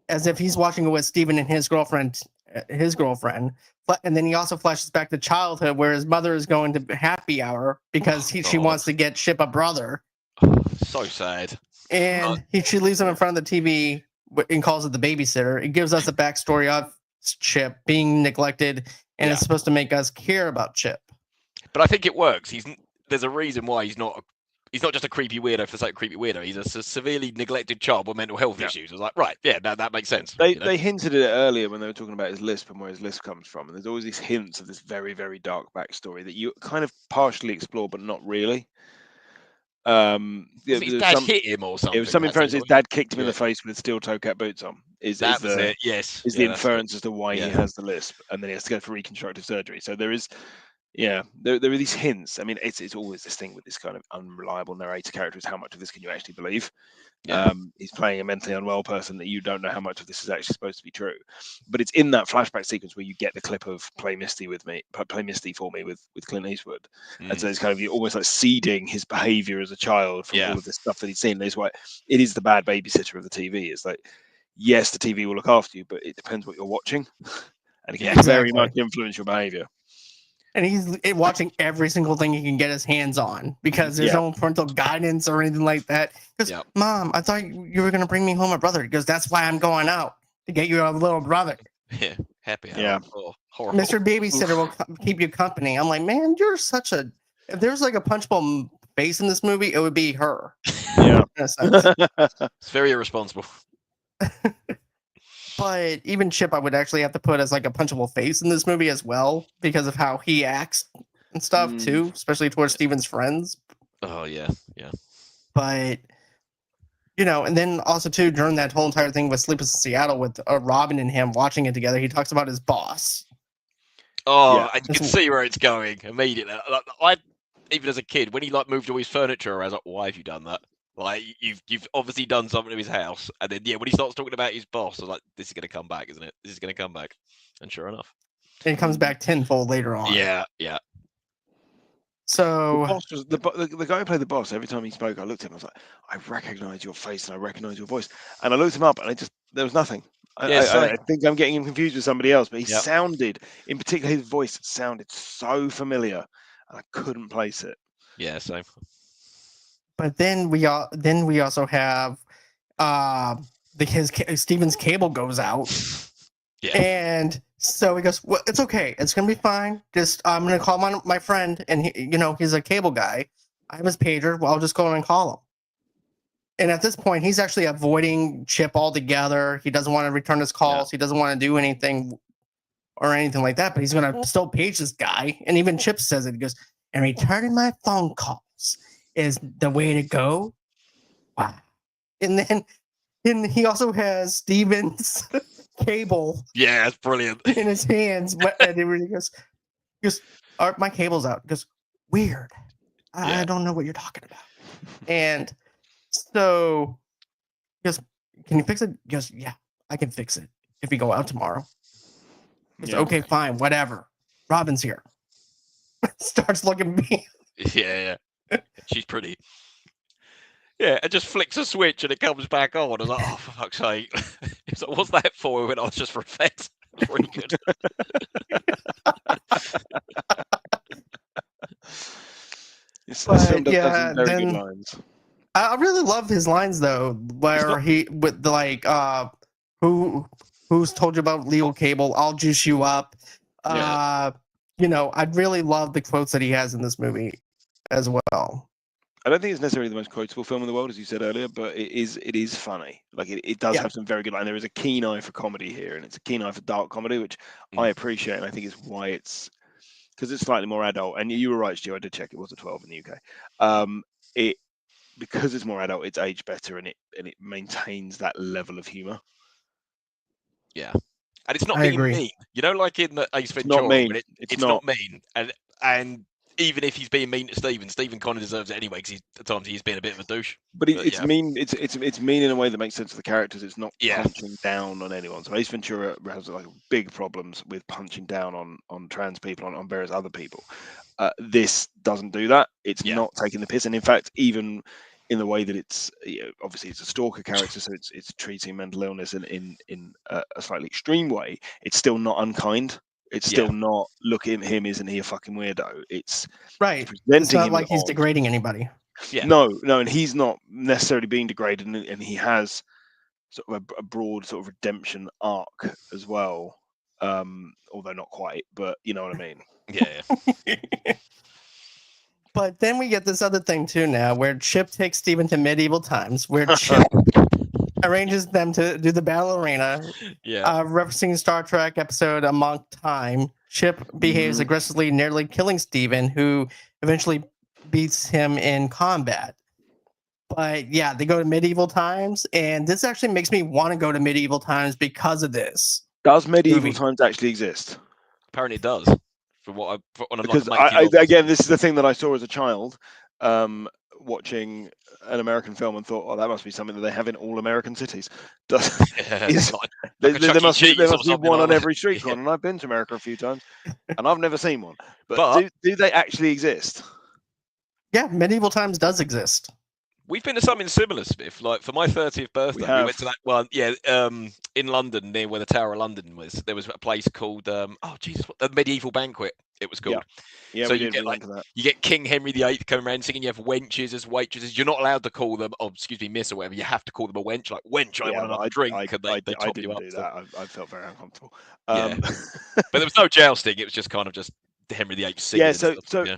as if he's watching it with Steven and his girlfriend, and then he also flashes back to childhood where his mother is going to happy hour because she wants to get Chip a brother. So sad. And she leaves him in front of the TV and calls it the babysitter. It gives us a backstory of Chip being neglected, and it's supposed to make us care about Chip. But I think it works. There's a reason why he's not just a creepy weirdo for the sake of creepy weirdo. He's a severely neglected child with mental health issues. I was like, right, yeah, that makes sense. They hinted at it earlier when they were talking about his lisp and where his lisp comes from. And there's always these hints of this very, very dark backstory that you kind of partially explore, but not really. His dad hit him or something. It was some inference his dad kicked him in the face with steel toe cap boots on. That was it. Yes. Is the inference as to why he has the lisp, and then he has to go for reconstructive surgery. So there is, there are these hints. I mean, it's always this thing with this kind of unreliable narrator character is how much of this can you actually believe? Yeah. He's playing a mentally unwell person that you don't know how much of this is actually supposed to be true. But it's in that flashback sequence where you get the clip of Play Misty for me with Clint Eastwood. And so it's kind of you're almost like seeding his behavior as a child from all of this stuff that he's seen. That's why it is the bad babysitter of the TV. It's like, yes, the TV will look after you, but it depends what you're watching. And it can very much influence your behavior. And he's watching every single thing he can get his hands on because there's no parental guidance or anything like that. Because, Mom, I thought you were going to bring me home a brother. He goes, "That's why I'm going out, to get you a little brother." Yeah, happy. Yeah. Mr. Babysitter will keep you company. I'm like, man, you're such a... If there's like a punchable face in this movie, it would be her. Yeah. In a sense. It's very irresponsible. But even Chip, I would actually have to put as like a punchable face in this movie as well because of how he acts and stuff too, especially towards Steven's friends. Oh yeah. But and then also too during that whole entire thing with Sleepless in Seattle with Robin and him watching it together, he talks about his boss. Oh, and you can see where it's going immediately. I even as a kid when he moved all his furniture around, I was like, why have you done that? Like you've obviously done something to his house, and then when he starts talking about his boss, I was like, "This is going to come back, isn't it? This is going to come back." And sure enough, it comes back tenfold later on. Yeah. So boss was the guy who played the boss. Every time he spoke, I looked at him. I was like, I recognize your face and I recognize your voice. And I looked him up, and there was nothing. Yeah, I think I'm getting him confused with somebody else, but he Yep. sounded, in particular, his voice sounded so familiar, and I couldn't place it. Yeah, same. but then we also have Steven's cable goes out. Yeah. And so he goes, well, it's okay. It's going to be fine. Just, I'm going to call my friend, and he's a cable guy. I have his pager. Well, I'll just go and call him. And at this point, he's actually avoiding Chip altogether. He doesn't want to return his calls. He doesn't want to do anything or anything like that, but he's going to still page this guy. And even Chip says it. He goes, and returning my phone calls is the way to go. Wow. And then he also has Steven's cable. Yeah, that's brilliant. In his hands. And he goes, my cable's out. He goes, weird. I don't know what you're talking about. And so he goes, can you fix it? He goes, yeah, I can fix it if you go out tomorrow. He goes, okay, fine, whatever. Robin's here. Starts looking at me. Yeah. She's pretty. Yeah, it just flicks a switch and it comes back on. I was like, oh, for fuck's sake. He's like, what's that for? When I was just for effect. It's really good. This film does have some very good lines. I really love his lines though, where he with the like, who's told you about legal cable? I'll juice you up. I really love the quotes that he has in this movie as well. I don't think it's necessarily the most quotable film in the world, as you said earlier, but it is funny. Like it does have some very good lines. There is a keen eye for comedy here, and it's a keen eye for dark comedy, which I appreciate, and I think is why it's because it's slightly more adult. And you were right, Stu. I did check; it was a 12 in the UK. Because it's more adult, it's aged better, and it maintains that level of humor. Yeah, and it's not being mean. Like in the Ace Ventura, it's not mean, and even if he's being mean to Steven kind of deserves it anyway, because at times he's being a bit of a douche. But it's mean. It's mean in a way that makes sense to the characters. It's not punching down on anyone. So Ace Ventura has like big problems with punching down on trans people, on various other people. This doesn't do that. It's not taking the piss, and in fact, even in the way that it's obviously it's a stalker character, so it's treating mental illness in a slightly extreme way. It's still not unkind. It's still not, look at him, isn't he a fucking weirdo? It's right. It's not like he's degrading anybody. Yeah. No, and he's not necessarily being degraded, and he has sort of a broad sort of redemption arc as well. Although not quite, but you know what I mean. Yeah. But then we get this other thing too now, where Chip takes Steven to medieval times, where Chip arranges them to do the battle arena. Referencing Star Trek episode Among Time, Chip behaves aggressively, nearly killing Steven, who eventually beats him in combat. But yeah, they go to medieval times, and this actually makes me want to go to medieval times because of this. Does medieval times actually exist? Apparently it does. Because again, this is the thing that I saw as a child, watching an American film and thought, oh, that must be something that they have in all American cities. There must be one on every street corner, and I've been to America a few times, and I've never seen one. But do they actually exist? Yeah, medieval times does exist. We've been to something similar, Smith. Like for my 30th birthday, we went to that one. Yeah, in London, near where the Tower of London was. There was a place called the Medieval Banquet. It was called. Yeah. So you get King Henry VIII coming around singing. You have wenches as waitresses. You're not allowed to call them, excuse me, miss or whatever. You have to call them a wench. Like wench, I want another drink. I didn't do that. I felt very uncomfortable. But there was no jousting. It was just kind of just Henry VIII singing. Yeah.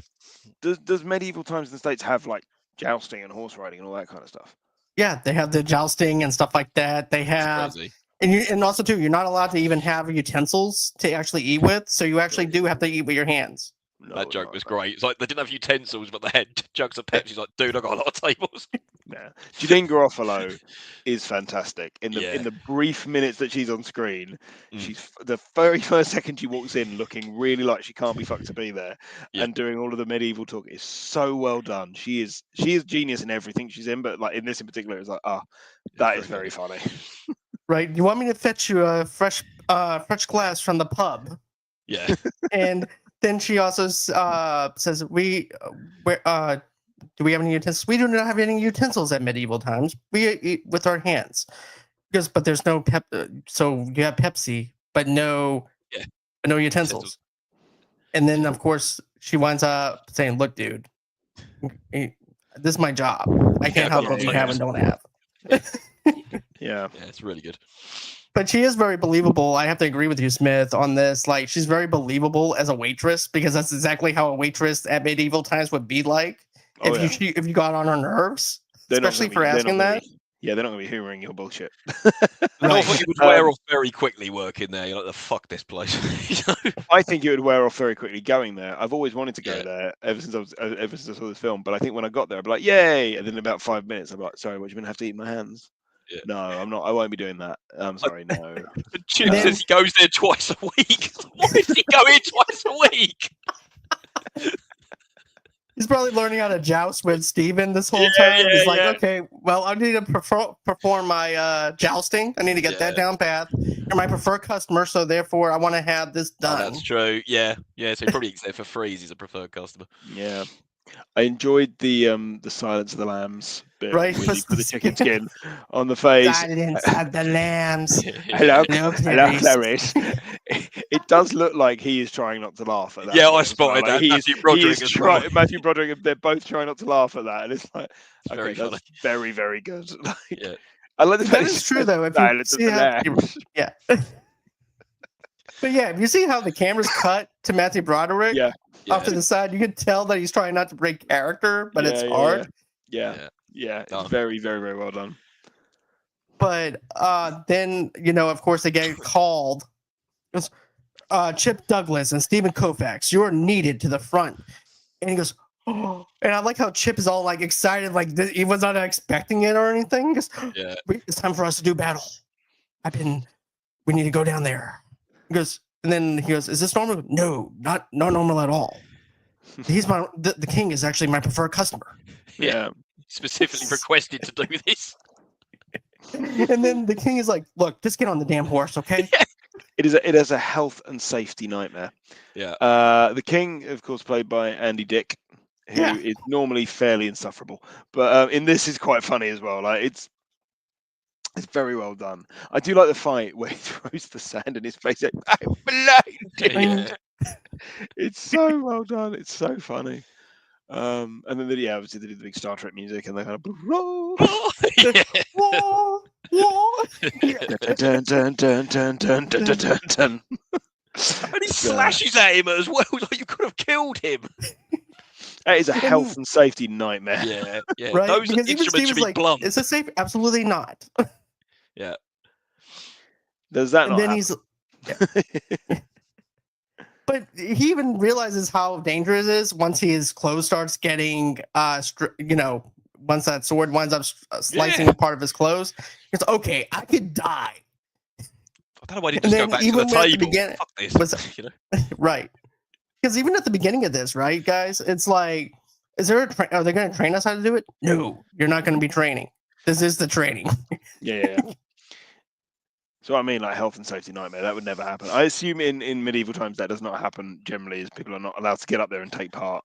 Does medieval times in the States have like jousting and horse riding and all that kind of stuff? Yeah, they have the jousting and stuff like that. They have, and also too, you're not allowed to even have utensils to actually eat with. So you actually do have to eat with your hands. That joke was great. It's like they didn't have utensils, but they had jugs of Pepsi. Like, dude, I got a lot of tables. Yeah, Janine Garofalo is fantastic. In the brief minutes that she's on screen, she's the very first second she walks in, looking really like she can't be fucked to be there, and doing all of the medieval talk is so well done. She is genius in everything she's in, but like in this in particular, it's like, that is very funny. Right? You want me to fetch you a fresh glass from the pub? Yeah. And then she also says, do we have any utensils? We do not have any utensils at medieval times. We eat with our hands. Because, but there's no so you have Pepsi, but no utensils. And then, of course, she winds up saying, "Look, dude, this is my job. I can't help what you have and don't have." Yeah, it's really good. But she is very believable. I have to agree with you, Smith, on this. Like, she's very believable as a waitress because that's exactly how a waitress at medieval times would be like. If you got on her nerves, especially for asking that. Yeah, they're not going to be humoring your bullshit. I thought it would wear off very quickly working there. You're like, the fuck this place. I think it would wear off very quickly going there. I've always wanted to go there ever since I saw this film. But I think when I got there, I'd be like, yay! And then in about 5 minutes, I'm like, sorry, what, you going to have to eat my hands? Yeah. No, I'm not. I won't be doing that. I'm sorry, no. Jim says he goes there twice a week. Why does he go in twice a week? He's probably learning how to joust with Steven this whole time. He's like, okay, well, I need to perform my jousting. I need to get that down pat. You're my preferred customer, so therefore I want to have this done. That's true. Yeah. So he probably gets there for free. He's a preferred customer. Yeah. I enjoyed the Silence of the Lambs bit, right? With the chicken skin on the face. Silence of the Lambs. Hello, Clarice. It does look like he is trying not to laugh at that. Yeah, I spotted that. Matthew Broderick, they're both trying not to laugh at that, and it's like, okay, that's very, very good. I like that is true though. If you see how, but yeah, if you see how the camera's cut to Matthew Broderick, off to the side, you can tell that he's trying not to break character, but it's hard. Yeah. It's very, very, very well done. But then, of course, they get called. Chip Douglas and Stephen Koufax, you're needed to the front. And he goes, oh. And I like how Chip is all like excited, like he was not expecting it or anything. He goes, it's time for us to do battle. We need to go down there. He goes, and then he goes, is this normal? No, not normal at all. He's the king is actually my preferred customer. Yeah. Specifically requested to do this. And then the king is like, look, just get on the damn horse, okay? It is a health and safety nightmare. Yeah. The king, of course, played by Andy Dick, who is normally fairly insufferable. But in this is quite funny as well. Like it's very well done. I do like the fight where he throws the sand in his face. Like, I'm blinded. It's so well done. It's so funny. And then obviously they did the big Star Trek music and they kind of and he slashes at him as well. Like you could have killed him. That is a health and safety nightmare. Yeah. Right? Those because instruments should be blunt. Is it safe? Absolutely not. Yeah. Does that not then happen? But he even realizes how dangerous it is once his clothes starts getting, once that sword winds up slicing a part of his clothes. He's okay, I could die. I don't know why he didn't just go back to the table. Fuck this. Right. Because even at the beginning of this, right, guys, it's like, are they going to train us how to do it? No, you're not going to be training. This is the training. Yeah. So I mean, like health and safety nightmare, that would never happen. I assume in medieval times that does not happen generally, as people are not allowed to get up there and take part.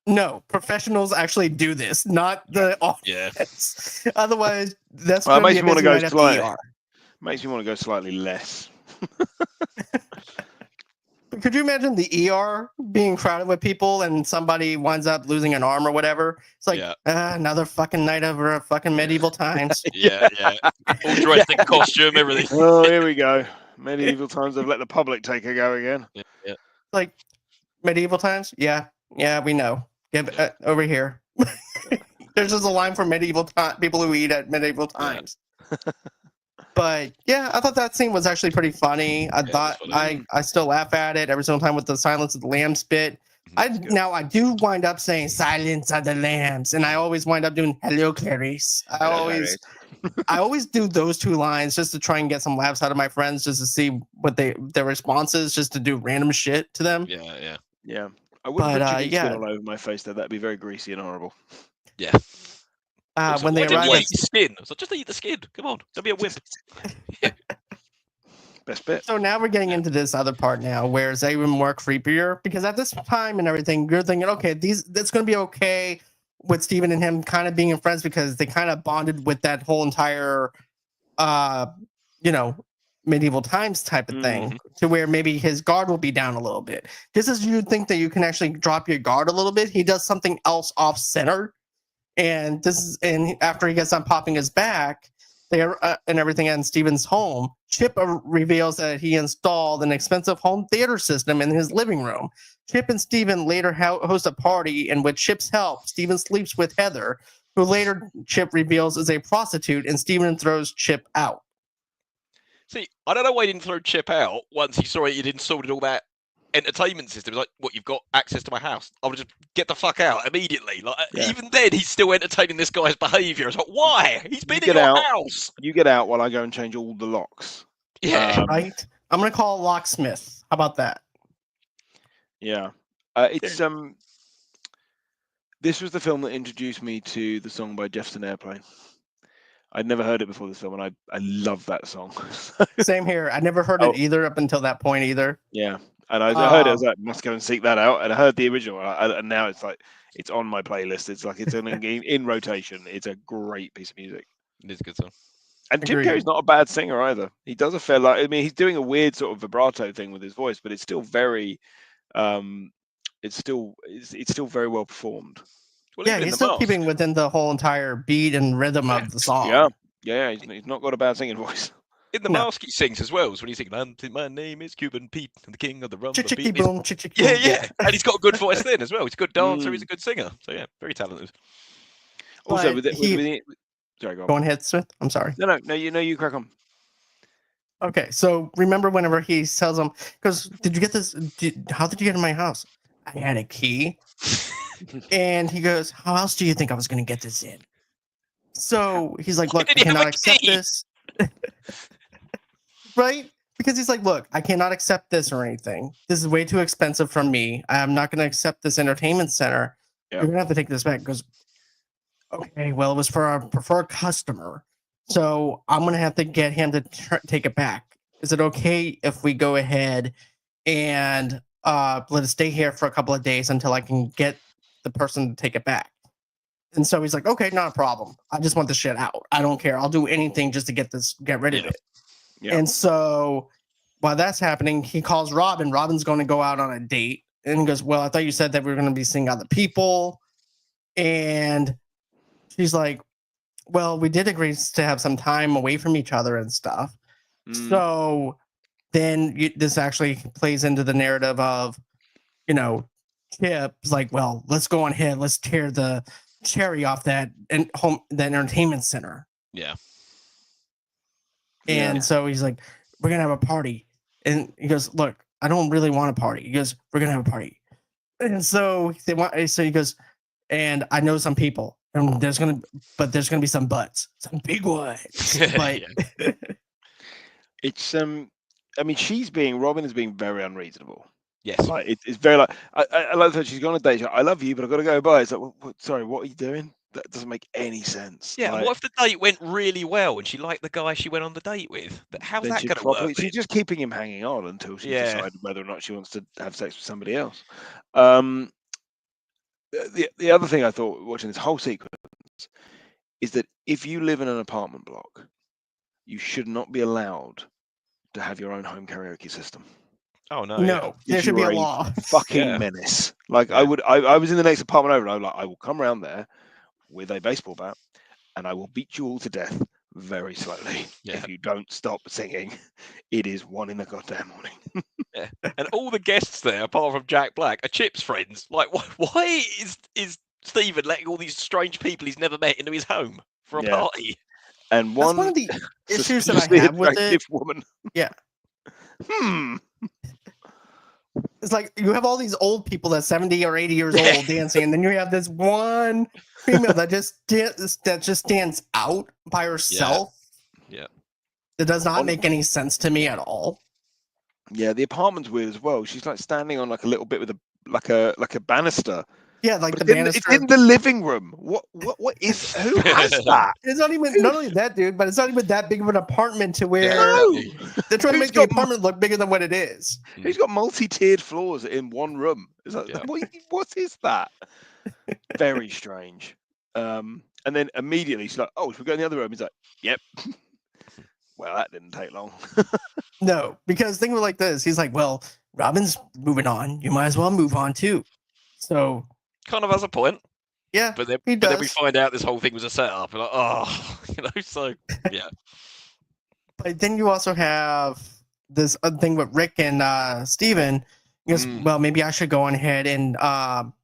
No, professionals actually do this, not the audience. Otherwise, that's well, makes me want to go slightly. Makes me want to go slightly less. Could you imagine the ER being crowded with people and somebody winds up losing an arm or whatever? It's like another fucking night over fucking medieval times. Yeah. All dressed in costume, everything. Oh, here we go. Medieval times have let the public take a go again. Yeah. Like medieval times? Yeah, we know. Over here. There's just a line for medieval people who eat at medieval times. But yeah, I thought that scene was actually pretty funny. I still laugh at it every single time with the Silence of the Lambs bit. I do wind up saying Silence of the Lambs, and I always wind up doing Hello Clarice. I always do those two lines just to try and get some laughs out of my friends, just to see what their response is, just to do random shit to them. Yeah. I wouldn't put chicken skin all over my face though. That'd be very greasy and horrible. Yeah. When they arrive, eat skin. So just eat the skin. Come on, don't be a wimp. Best bit. So now we're getting into this other part now, where it's even more creepier, because at this time and everything, you're thinking, okay, that's going to be okay with Steven and him kind of being friends, because they kind of bonded with that whole entire, you know, medieval times type of thing, to where maybe his guard will be down a little bit. Just as you think that you can actually drop your guard a little bit, he does something else off center, and after he gets done popping his back. And everything in Steven's home, Chip reveals that he installed an expensive home theater system in his living room. Chip and Steven later host a party, and with Chip's help, Steven sleeps with Heather, who later Chip reveals is a prostitute, and Steven throws Chip out. See, I don't know why he didn't throw Chip out once he saw it. He'd installed all that entertainment system. Like, what, you've got access to my house? I would just get the fuck out immediately. Like, even then, he's still entertaining this guy's behaviour. It's like, why? He's been in your house. You get out while I go and change all the locks. Yeah, right. I'm gonna call a locksmith. How about that? Yeah, this was the film that introduced me to the song by Jefferson Airplane. I'd never heard it before this film, and I love that song. Same here. I never heard it either up until that point either. Yeah. And I heard it, I was like, must go and seek that out. And I heard the original, and now it's like, it's on my playlist. It's like, it's in rotation. It's a great piece of music. It is a good song. And Jim Carrey's not a bad singer either. He does a fair lot. I mean, he's doing a weird sort of vibrato thing with his voice, but it's still very, it's still very well performed. Well, yeah, he's still keeping within the whole entire beat and rhythm of the song. Yeah, he's not got a bad singing voice. In the mask, he sings as well. So when he's singing, "My name is Cuban Pete, I'm the king of the rum." Yeah. And he's got a good voice then as well. He's a good dancer. He's a good singer. So yeah, very talented. Also, sorry, go on ahead, Smith. I'm sorry. No, you crack on. Okay, so remember whenever he tells him, because did you get this? How did you get in my house? I had a key. And he goes, how else do you think I was going to get this in? So he's like, look, I cannot accept this. Right? Because he's like, look, I cannot accept this or anything. This is way too expensive for me. I'm not going to accept this entertainment center. You're going to have to take this back. He goes, okay, well, it was for our preferred customer. So I'm going to have to get him to take it back. Is it okay if we go ahead and let it stay here for a couple of days until I can get the person to take it back? And so he's like, okay, not a problem. I just want the shit out. I don't care. I'll do anything just to get rid of it. Yeah. And so while that's happening, he calls Robin. Robin's going to go out on a date. And he goes, well, I thought you said that we were going to be seeing other people. And she's like, well, we did agree to have some time away from each other and stuff. So then this actually plays into the narrative of, Chip's like, well, let's go on ahead. Let's tear the cherry off that entertainment center. Yeah. And so he's like, we're going to have a party. And he goes, look, I don't really want a party. He goes, we're going to have a party. And so he goes, and I know some people, and there's going to be some butts, some big ones. But it's, I mean, Robin is being very unreasonable. Yes. Like, it's very like, I love that she's gone on a date. She's like, I love you, but I've got to go by. It's like, sorry, what are you doing? That doesn't make any sense. Yeah, what if the date went really well and she liked the guy she went on the date with? How's that going to work? She's just keeping him hanging on until she decided whether or not she wants to have sex with somebody else. The other thing I thought watching this whole sequence is that if you live in an apartment block, you should not be allowed to have your own home karaoke system. Oh no! No, there should be a law. Fucking menace. Like I was in the next apartment over, and I was like, I will come around there with a baseball bat, and I will beat you all to death very slowly if you don't stop singing. It is 1 in the goddamn morning. Yeah, and all the guests there, apart from Jack Black, are Chip's friends. Like, why is Steven letting all these strange people he's never met into his home for a party? And that's one of the issues that I have with it. Woman. Yeah. It's like you have all these old people that's 70 or 80 years old dancing, and then you have this one female that just stands out by herself. Yeah. That does not make any sense to me at all. Yeah, the apartment's weird as well. She's like standing on like a little bit with like a banister Yeah, like But the it's banister. in the living room. What is? Who has that? It's not even not only that, dude, but it's not even that big of an apartment to where No. they're trying to Who's make the got apartment look bigger than what it is. Who's got multi-tiered floors in one room? Is that, Yeah. what is that? Very strange. And then immediately she's like, "Oh, should we go in the other room?" He's like, "Yep." Well, that didn't take long. No, because think of it like this. He's like, well, Robin's moving on. You might as well move on too. So Kind of has a point. yeah, But then, he but then we does. find out this whole thing was a setup, and like, oh, so yeah. But then you also have this other thing with Rick and Steven. He goes, well, maybe I should go on ahead and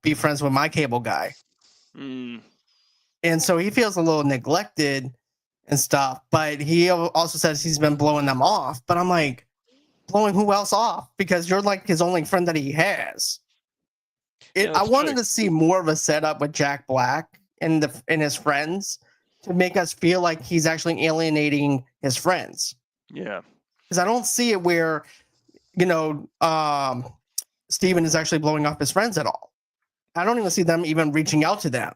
be friends with my cable guy. Mm. And so he feels a little neglected and stuff, but he also says he's been blowing them off. But I'm like, blowing who else off? Because you're like his only friend that he has. I wanted to see more of a setup with Jack Black and his friends to make us feel like he's actually alienating his friends. Yeah. Because I don't see it where, Steven is actually blowing off his friends at all. I don't even see them even reaching out to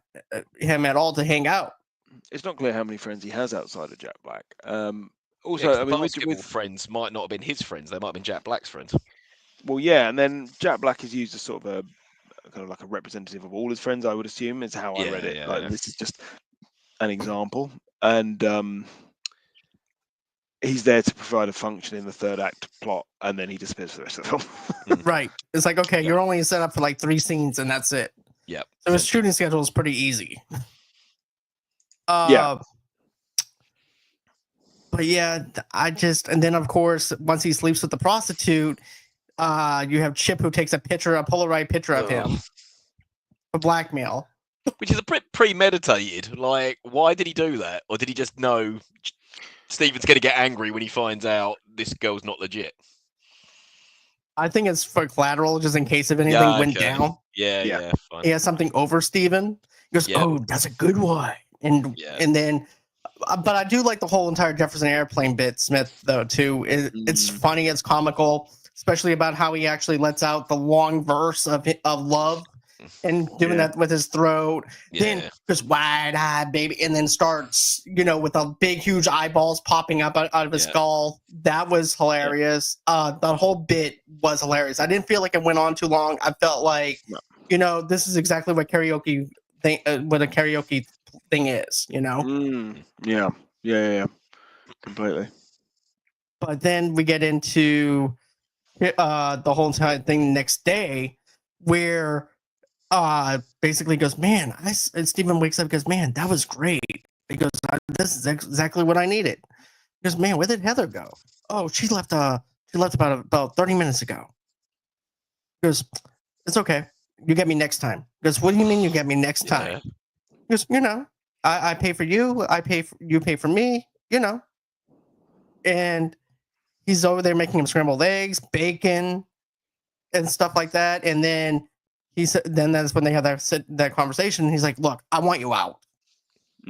him at all to hang out. It's not clear how many friends he has outside of Jack Black. Also, Yeah, I mean, basketball with friends might not have been his friends; they might have been Jack Black's friends. well, yeah, and then Jack Black is used as sort of a kind of like a representative of all his friends. I would assume is how I read it. Yeah, Like yeah. this is just an example, and he's there to provide a function in the third act plot, and then he disappears for the rest of the film. Right. It's like, okay, you're only set up for like 3 scenes and that's it. Yep. So his shooting schedule is pretty easy. Yeah. But yeah, and then of course, once he sleeps with the prostitute, you have Chip who takes a Polaroid picture of him for blackmail. Which is a bit premeditated. Like, why did he do that? Or did he just know Steven's going to get angry when he finds out this girl's not legit? I think it's for collateral, just in case if anything went down. Yeah. Fine. He has something over Steven. He goes, oh, that's a good one. And then, but I do like the whole entire Jefferson Airplane bit, Smith, though, too. It's funny, it's comical, especially about how he actually lets out the long verse of love and doing that with his throat. Then goes wide-eyed, baby, and then starts, with a big, huge eyeballs popping up out of his skull. That was hilarious. The whole bit was hilarious. I didn't feel like it went on too long. I felt like, this is exactly what karaoke thing, what a karaoke thing is, Yeah, completely. But then we get into the whole entire thing next day, where basically goes, man, and Steven wakes up and goes, man, that was great. He goes, this is exactly what I needed. He goes, man, where did Heather go? Oh, she left about 30 minutes ago. He goes, it's okay. You get me next time. He goes, what do you mean you get me next time? He goes, I pay for you. You pay for me, And he's over there making him scrambled eggs, bacon, and stuff like that. And then he said, then that's when they have that conversation. He's like, look, I want you out.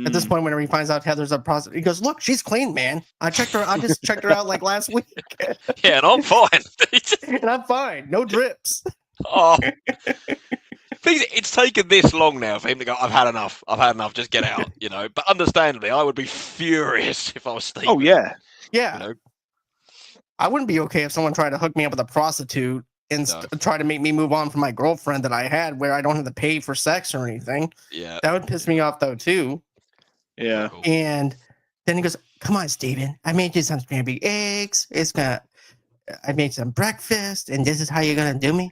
At this point, whenever he finds out Heather's a prostitute, he goes, look, she's clean, man. I just checked her out like last week. Yeah, and I'm fine. And I'm fine. No drips. Oh. It's taken this long now for him to go, I've had enough. Just get out, But understandably, I would be furious if I was Steve. Oh, yeah. Yeah. I wouldn't be okay if someone tried to hook me up with a prostitute and try to make me move on from my girlfriend that I had, where I don't have to pay for sex or anything. Yeah. That would piss me off, though, too. Yeah. And then he goes, come on, Steven. I made you some scrambled eggs. I made some breakfast, and this is how you're going to do me?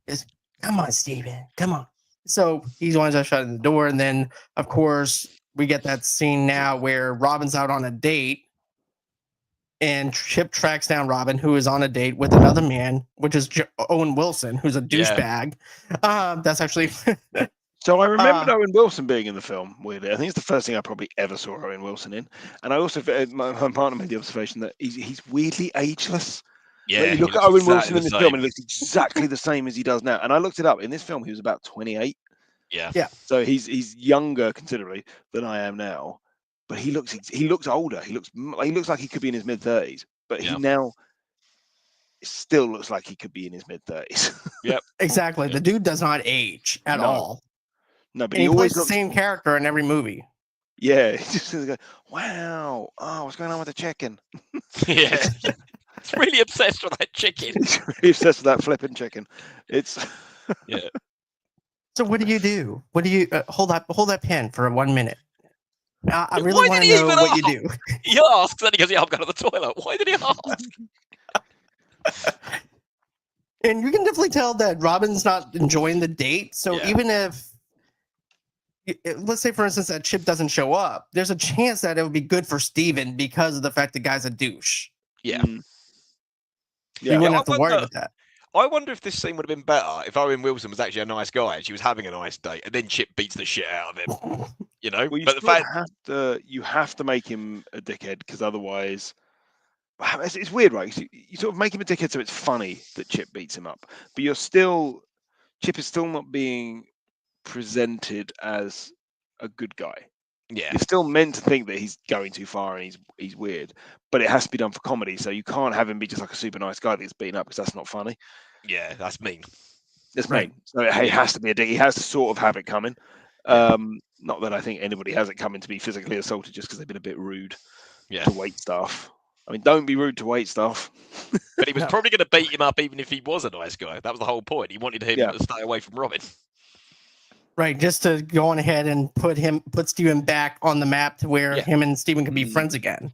Just, come on, Steven. Come on. So he's winds up shutting the door. And then, of course, we get that scene now where Robin's out on a date. And Chip tracks down Robin, who is on a date with another man, which is Owen Wilson, who's a douchebag. That's actually... So I remembered Owen Wilson being in the film, weirdly. I think it's the first thing I probably ever saw Owen Wilson in. And I also, my partner made the observation that he's weirdly ageless. Yeah, like you look at Owen Wilson in this film and he looks exactly the same as he does now. And I looked it up. In this film, he was about 28. Yeah. So he's younger considerably than I am now. But he looks older. He looks like he could be in his mid-30s. But he now still looks like he could be in his mid-30s. Yep. Exactly. The dude does not age at all. No, but And he always plays the same character in every movie. Yeah, he just go, wow, oh, what's going on with the chicken? Yeah. It's really obsessed with that chicken. He's really obsessed with that flipping chicken. It's Yeah. So what do you do? What do you hold that pen for 1 minute? I really Why want did to he know even what you ask? do. He asks, and he goes, "Yeah, I'm going to the toilet." Why did he ask? And you can definitely tell that Robin's not enjoying the date. So Yeah. even if, let's say, for instance, that Chip doesn't show up, there's a chance that it would be good for Steven because of the fact the guy's a douche. Yeah. You wouldn't have to worry with that. I wonder if this scene would have been better if Owen Wilson was actually a nice guy and she was having a nice date, and then Chip beats the shit out of him. You know, well, but the fact you have to make him a dickhead, because otherwise, it's weird, right? You sort of make him a dickhead so it's funny that Chip beats him up, but Chip is still not being presented as a good guy. yeah, You're still meant to think that he's going too far and he's weird, but it has to be done for comedy. So you can't have him be just like a super nice guy that gets beaten up, because that's not funny. yeah, that's mean. That's Right. mean. So he has to be a dick. He has to sort of have it coming. Yeah. Not that I think anybody has it coming to be physically assaulted just because they've been a bit rude Yeah, to wait staff. I mean, don't be rude to wait staff. but he was No. probably going to beat him up even if he was a nice guy. That was the whole point. He wanted him Yeah. to stay away from Robin. Right, just to go on ahead and put Steven back on the map to where Yeah. him and Steven can be friends again.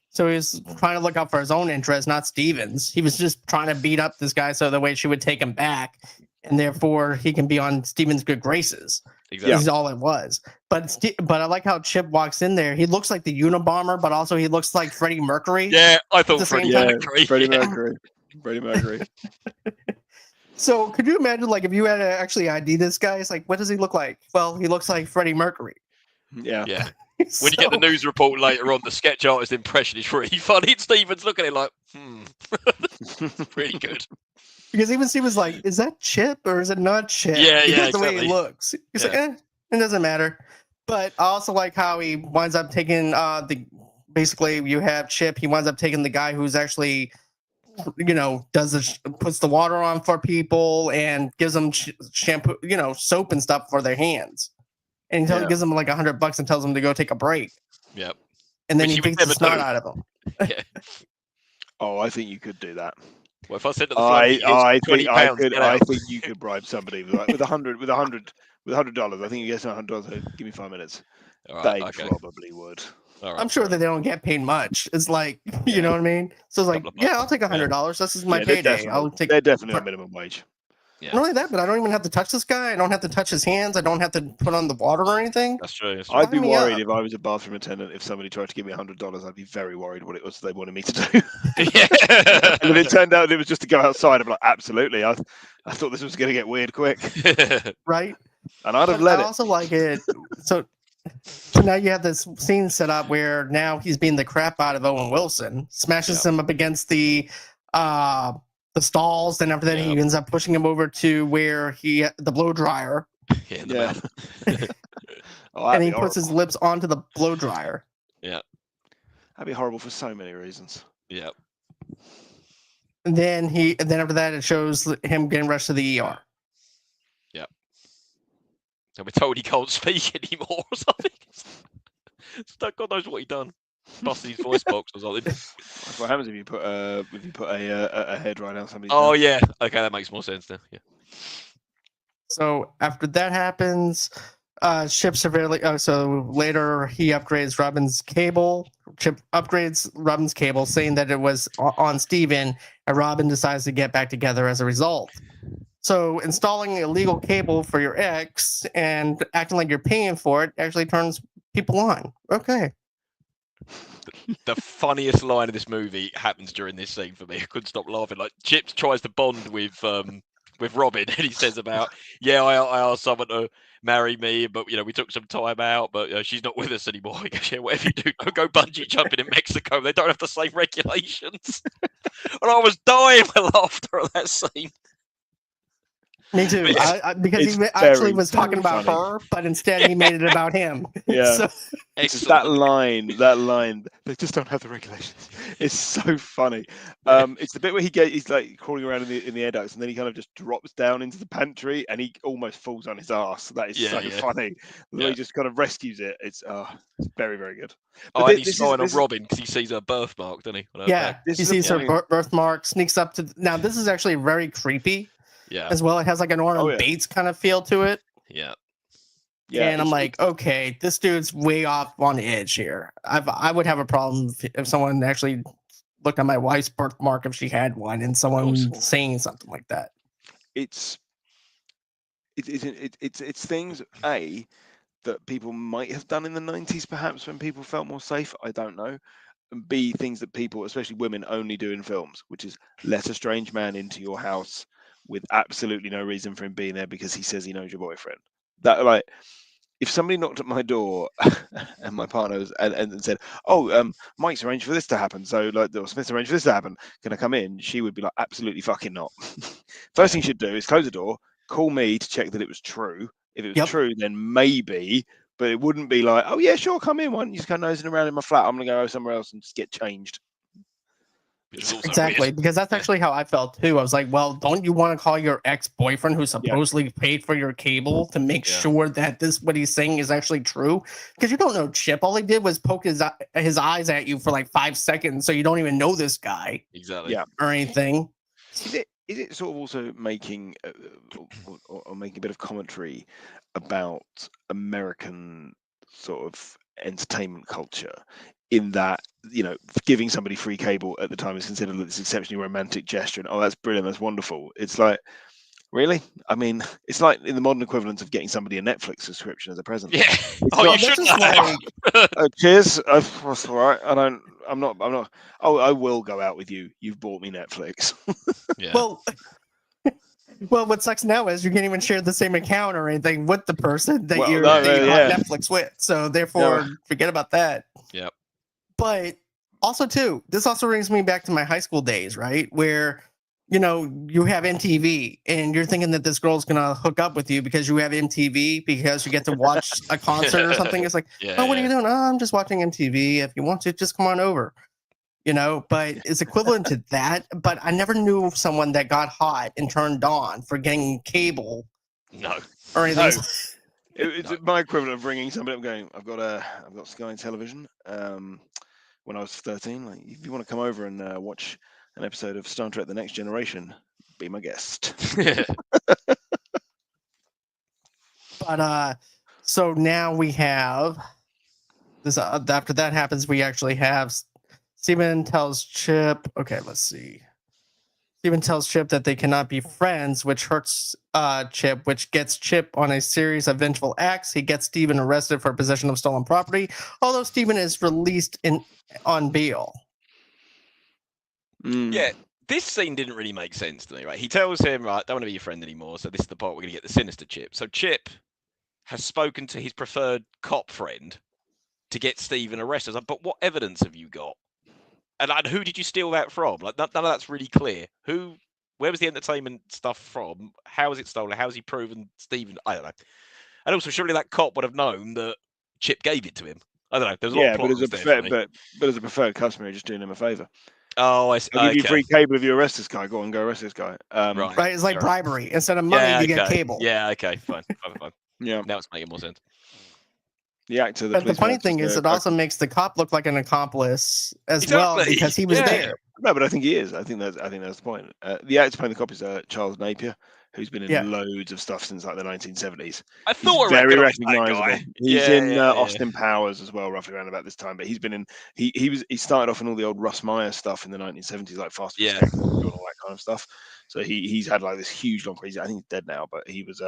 So he was trying to look out for his own interest, not Steven's. He was just trying to beat up this guy so the way she would take him back, and therefore he can be on Steven's good graces. Exactly. This is all it was. But I like how Chip walks in there. He looks like the Unabomber, but also he looks like Freddie Mercury. Yeah, I thought the Freddie same Mercury. Freddie Yeah. Mercury. Freddie Mercury. So could you imagine, like, if you had to actually ID this guy, it's like, what does he look like? Well, he looks like Freddie Mercury. Yeah. Yeah. When you get the news report later on, the sketch artist impression is really funny. And Steven's looking at it like, pretty good. Because even Steven's like, is that Chip or is it not Chip? Yeah, because yeah, the way he exactly. looks. He's like, it doesn't matter. But I also like how he winds up taking basically you have Chip, he winds up taking the guy who's actually, puts the water on for people and gives them shampoo, soap and stuff for their hands. And he gives them like $100 and tells them to go take a break. Yep. And then Which he he would beats the never snot do. out of them. Yeah. Oh, I think you could do that. Well, if I said to the flunky, I £20, get out. think you could bribe somebody with $100. I think you get $100. Give me 5 minutes. All right, They okay. probably would. All right, I'm sure that they don't get paid much. It's like, you know what I mean? So it's like, Couple of bucks. yeah, I'll take $100. This is my they're payday. I'll take. They're definitely on minimum wage. Yeah. Not only that, but I don't even have to touch this guy. I don't have to touch his hands. I don't have to put on the water or anything. That's true. That's true. I'd be Sign me worried up. if I was a bathroom attendant, if somebody tried to give me $100. I'd be very worried what it was they wanted me to do. Yeah. And if it turned out it was just to go outside, I'd be like, absolutely. I thought this was going to get weird quick. Right? And I'd have But let I it. also like it. So now you have this scene set up where now he's beating the crap out of Owen Wilson, smashes him up against the stalls. Then after that, he ends up pushing him over to where the blow dryer. Yeah. In the mouth. And he puts his lips onto the blow dryer. Yeah. That'd be horrible for so many reasons. Yeah. And then after that, it shows him getting rushed to the ER. And we're told he can't speak anymore or something. God knows what he done. Busted his voice box or something. That's what happens if you put a hairdryer down somebody's Oh mouth. yeah. Okay, that makes more sense now. Yeah. So after that happens, Chip severely. So later he upgrades Robin's cable. Chip upgrades Robin's cable, saying that it was on Steven, and Robin decides to get back together as a result. So installing illegal cable for your ex and acting like you're paying for it actually turns people on. Okay. The funniest line of this movie happens during this scene for me. I couldn't stop laughing. Like Chip tries to bond with Robin, and he says about, I asked someone to marry me, but we took some time out, but she's not with us anymore. He goes, whatever you do, don't go bungee jumping in Mexico. They don't have the same regulations. And I was dying with laughter at that scene. Me too. Because It's he actually very, was talking very about funny. her, but instead he made it about him. Yeah. So, It's just Excellent. that line. They just don't have the regulations. It's so funny. It's the bit where he's like crawling around in the air ducts, and then he kind of just drops down into the pantry, and he almost falls on his ass. That is so funny. The way he just kind of rescues it. It's very, very good. But and he's spying on Robin because he sees her birthmark, doesn't he? Yeah, he sees her birthmark, sneaks up to. Now this is actually very creepy. Yeah. As well, it has like an Norman Bates kind of feel to it. Yeah. Yeah, and I'm like, okay, this dude's way off on the edge here. I would have a problem if someone actually looked at my wife's birthmark if she had one, and someone saying something like that. It's things that people might have done in the 90s, perhaps when people felt more safe. I don't know. And B, things that people, especially women, only do in films, which is let a strange man into your house with absolutely no reason for him being there because he says he knows your boyfriend. That, like, if somebody knocked at my door and my partner was, and said, "Oh, Mike's arranged for this to happen, so like, or Smith's arranged for this to happen, can I come in?" She would be like, "Absolutely fucking not." First thing you should do is close the door, call me to check that it was true. If it was true, then maybe, but it wouldn't be like, "Oh yeah, sure, come in. Why don't you just go nosing around in my flat? I'm gonna go somewhere else and just get changed." Exactly, because that's actually how I felt too. I was like, well, don't you want to call your ex-boyfriend who supposedly paid for your cable to make sure that what he's saying is actually true? Because you don't know Chip. All he did was poke his eyes at you for like 5 seconds, so you don't even know this guy. Exactly. Or anything. Is it sort of also making or making a bit of commentary about American sort of entertainment culture, in that, you know, giving somebody free cable at the time is considered this exceptionally romantic gesture, and that's brilliant, that's wonderful. It's like, really? I mean, it's like in the modern equivalent of getting somebody a Netflix subscription as a present. Yeah. You shouldn't have. Cheers. That's all right. I'm not. Oh, I will go out with you. You've bought me Netflix. Well, what sucks now is you can't even share the same account or anything with the person that you bought Netflix with. So therefore, forget about that. Yep. But also, too, this also brings me back to my high school days, right? Where, you know, you have MTV and you're thinking that this girl's going to hook up with you because you have MTV, because you get to watch a concert or something. It's like, what are you doing? Oh, I'm just watching MTV. If you want to, just come on over. You know, but it's equivalent to that. But I never knew someone that got hot and turned on for getting cable. No. Or anything. No. It's my equivalent of ringing somebody up going, I've got Sky Television. When I was 13, like, if you want to come over and watch an episode of Star Trek: The Next Generation, be my guest. But so now we have this. After that happens, we actually have Steven tells Chip. Okay, let's see. Steven tells Chip that they cannot be friends, which hurts Chip, which gets Chip on a series of vengeful acts. He gets Steven arrested for possession of stolen property, although Steven is released on bail. Yeah, this scene didn't really make sense to me, right? He tells him, right, don't want to be your friend anymore, so this is the part we're going to get the sinister Chip. So Chip has spoken to his preferred cop friend to get Steven arrested. I was like, but what evidence have you got? And who did you steal that from? Like, none of that's really clear. Where was the entertainment stuff from? How was it stolen? How has he proven Steven? I don't know. And also, surely that cop would have known that Chip gave it to him. I don't know. There's a lot of plot but as a preferred customer, you're just doing him a favor. Oh, I see. I'll give you free cable if you arrest this guy. Go on, go arrest this guy. Right, it's like bribery. Instead of money, you get cable. Yeah, okay, fine. Yeah, now it's making more sense. The actor. But the funny thing is, it also makes the cop look like an accomplice as well, because he was there. No, but I think he is. I think that's the point. The actor playing the cop is Charles Napier, who's been in loads of stuff since like the 1970s. I thought he's very recognizable. He's in Austin Austin Powers as well, roughly around about this time. But he's been in. He started off in all the old Russ Meyer stuff in the 1970s, like Fast and Furious and all that kind of stuff. So he's had like this huge long career. I think he's dead now, but he was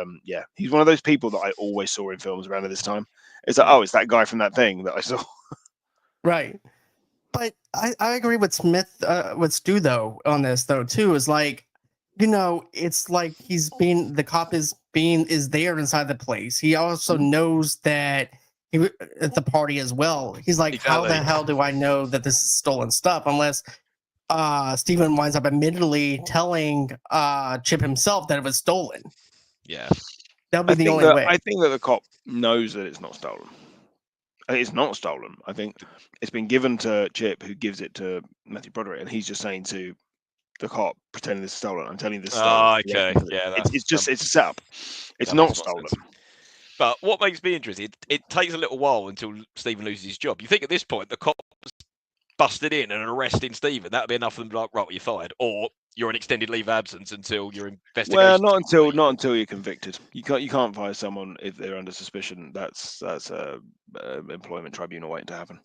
he's one of those people that I always saw in films around at this time. It's like, it's that guy from that thing that I saw. Right. But I agree with with Stu though on this though too, is like, you know, it's like the cop is there inside the place. He also knows that he at the party as well. He's like, how the hell do I know that this is stolen stuff unless Steven winds up admittedly telling Chip himself that it was stolen. Yeah. That'll be the only way. I think that the cop knows that it's not stolen. It's not stolen. I think it's been given to Chip, who gives it to Matthew Broderick, and he's just saying to the cop, pretending this is stolen. I'm telling you this is stolen. Oh, okay. Yeah, It's a setup. It's that not makes more stolen. sense. But what makes me interested, it takes a little while until Stephen loses his job. You think at this point the cops busted in and arresting Stephen, that'd be enough for them to be like, right, well, you're fired, or you're on extended leave of absence until your investigation. Well, not until you're convicted. You can't fire someone if they're under suspicion. That's a employment tribunal waiting to happen.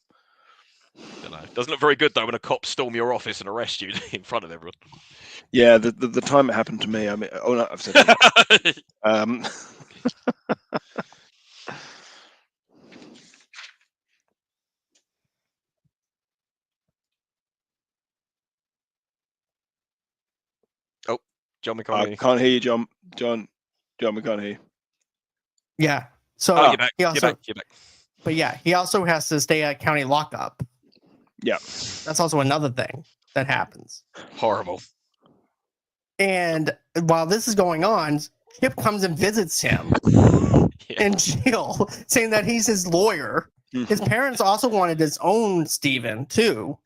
Don't know. Doesn't look very good though when a cop storm your office and arrest you in front of everyone. Yeah, the time it happened to me. I mean, oh no, I've said that. Oh, John, we I can't hear you, John. John, we can't hear you. Yeah. So you're back. he also, you're back. but yeah, he also has to stay at county lockup. Yeah. That's also another thing that happens. Horrible. And while this is going on, Chip comes and visits him in jail, saying that he's his lawyer. His parents also wanted his own Stephen too.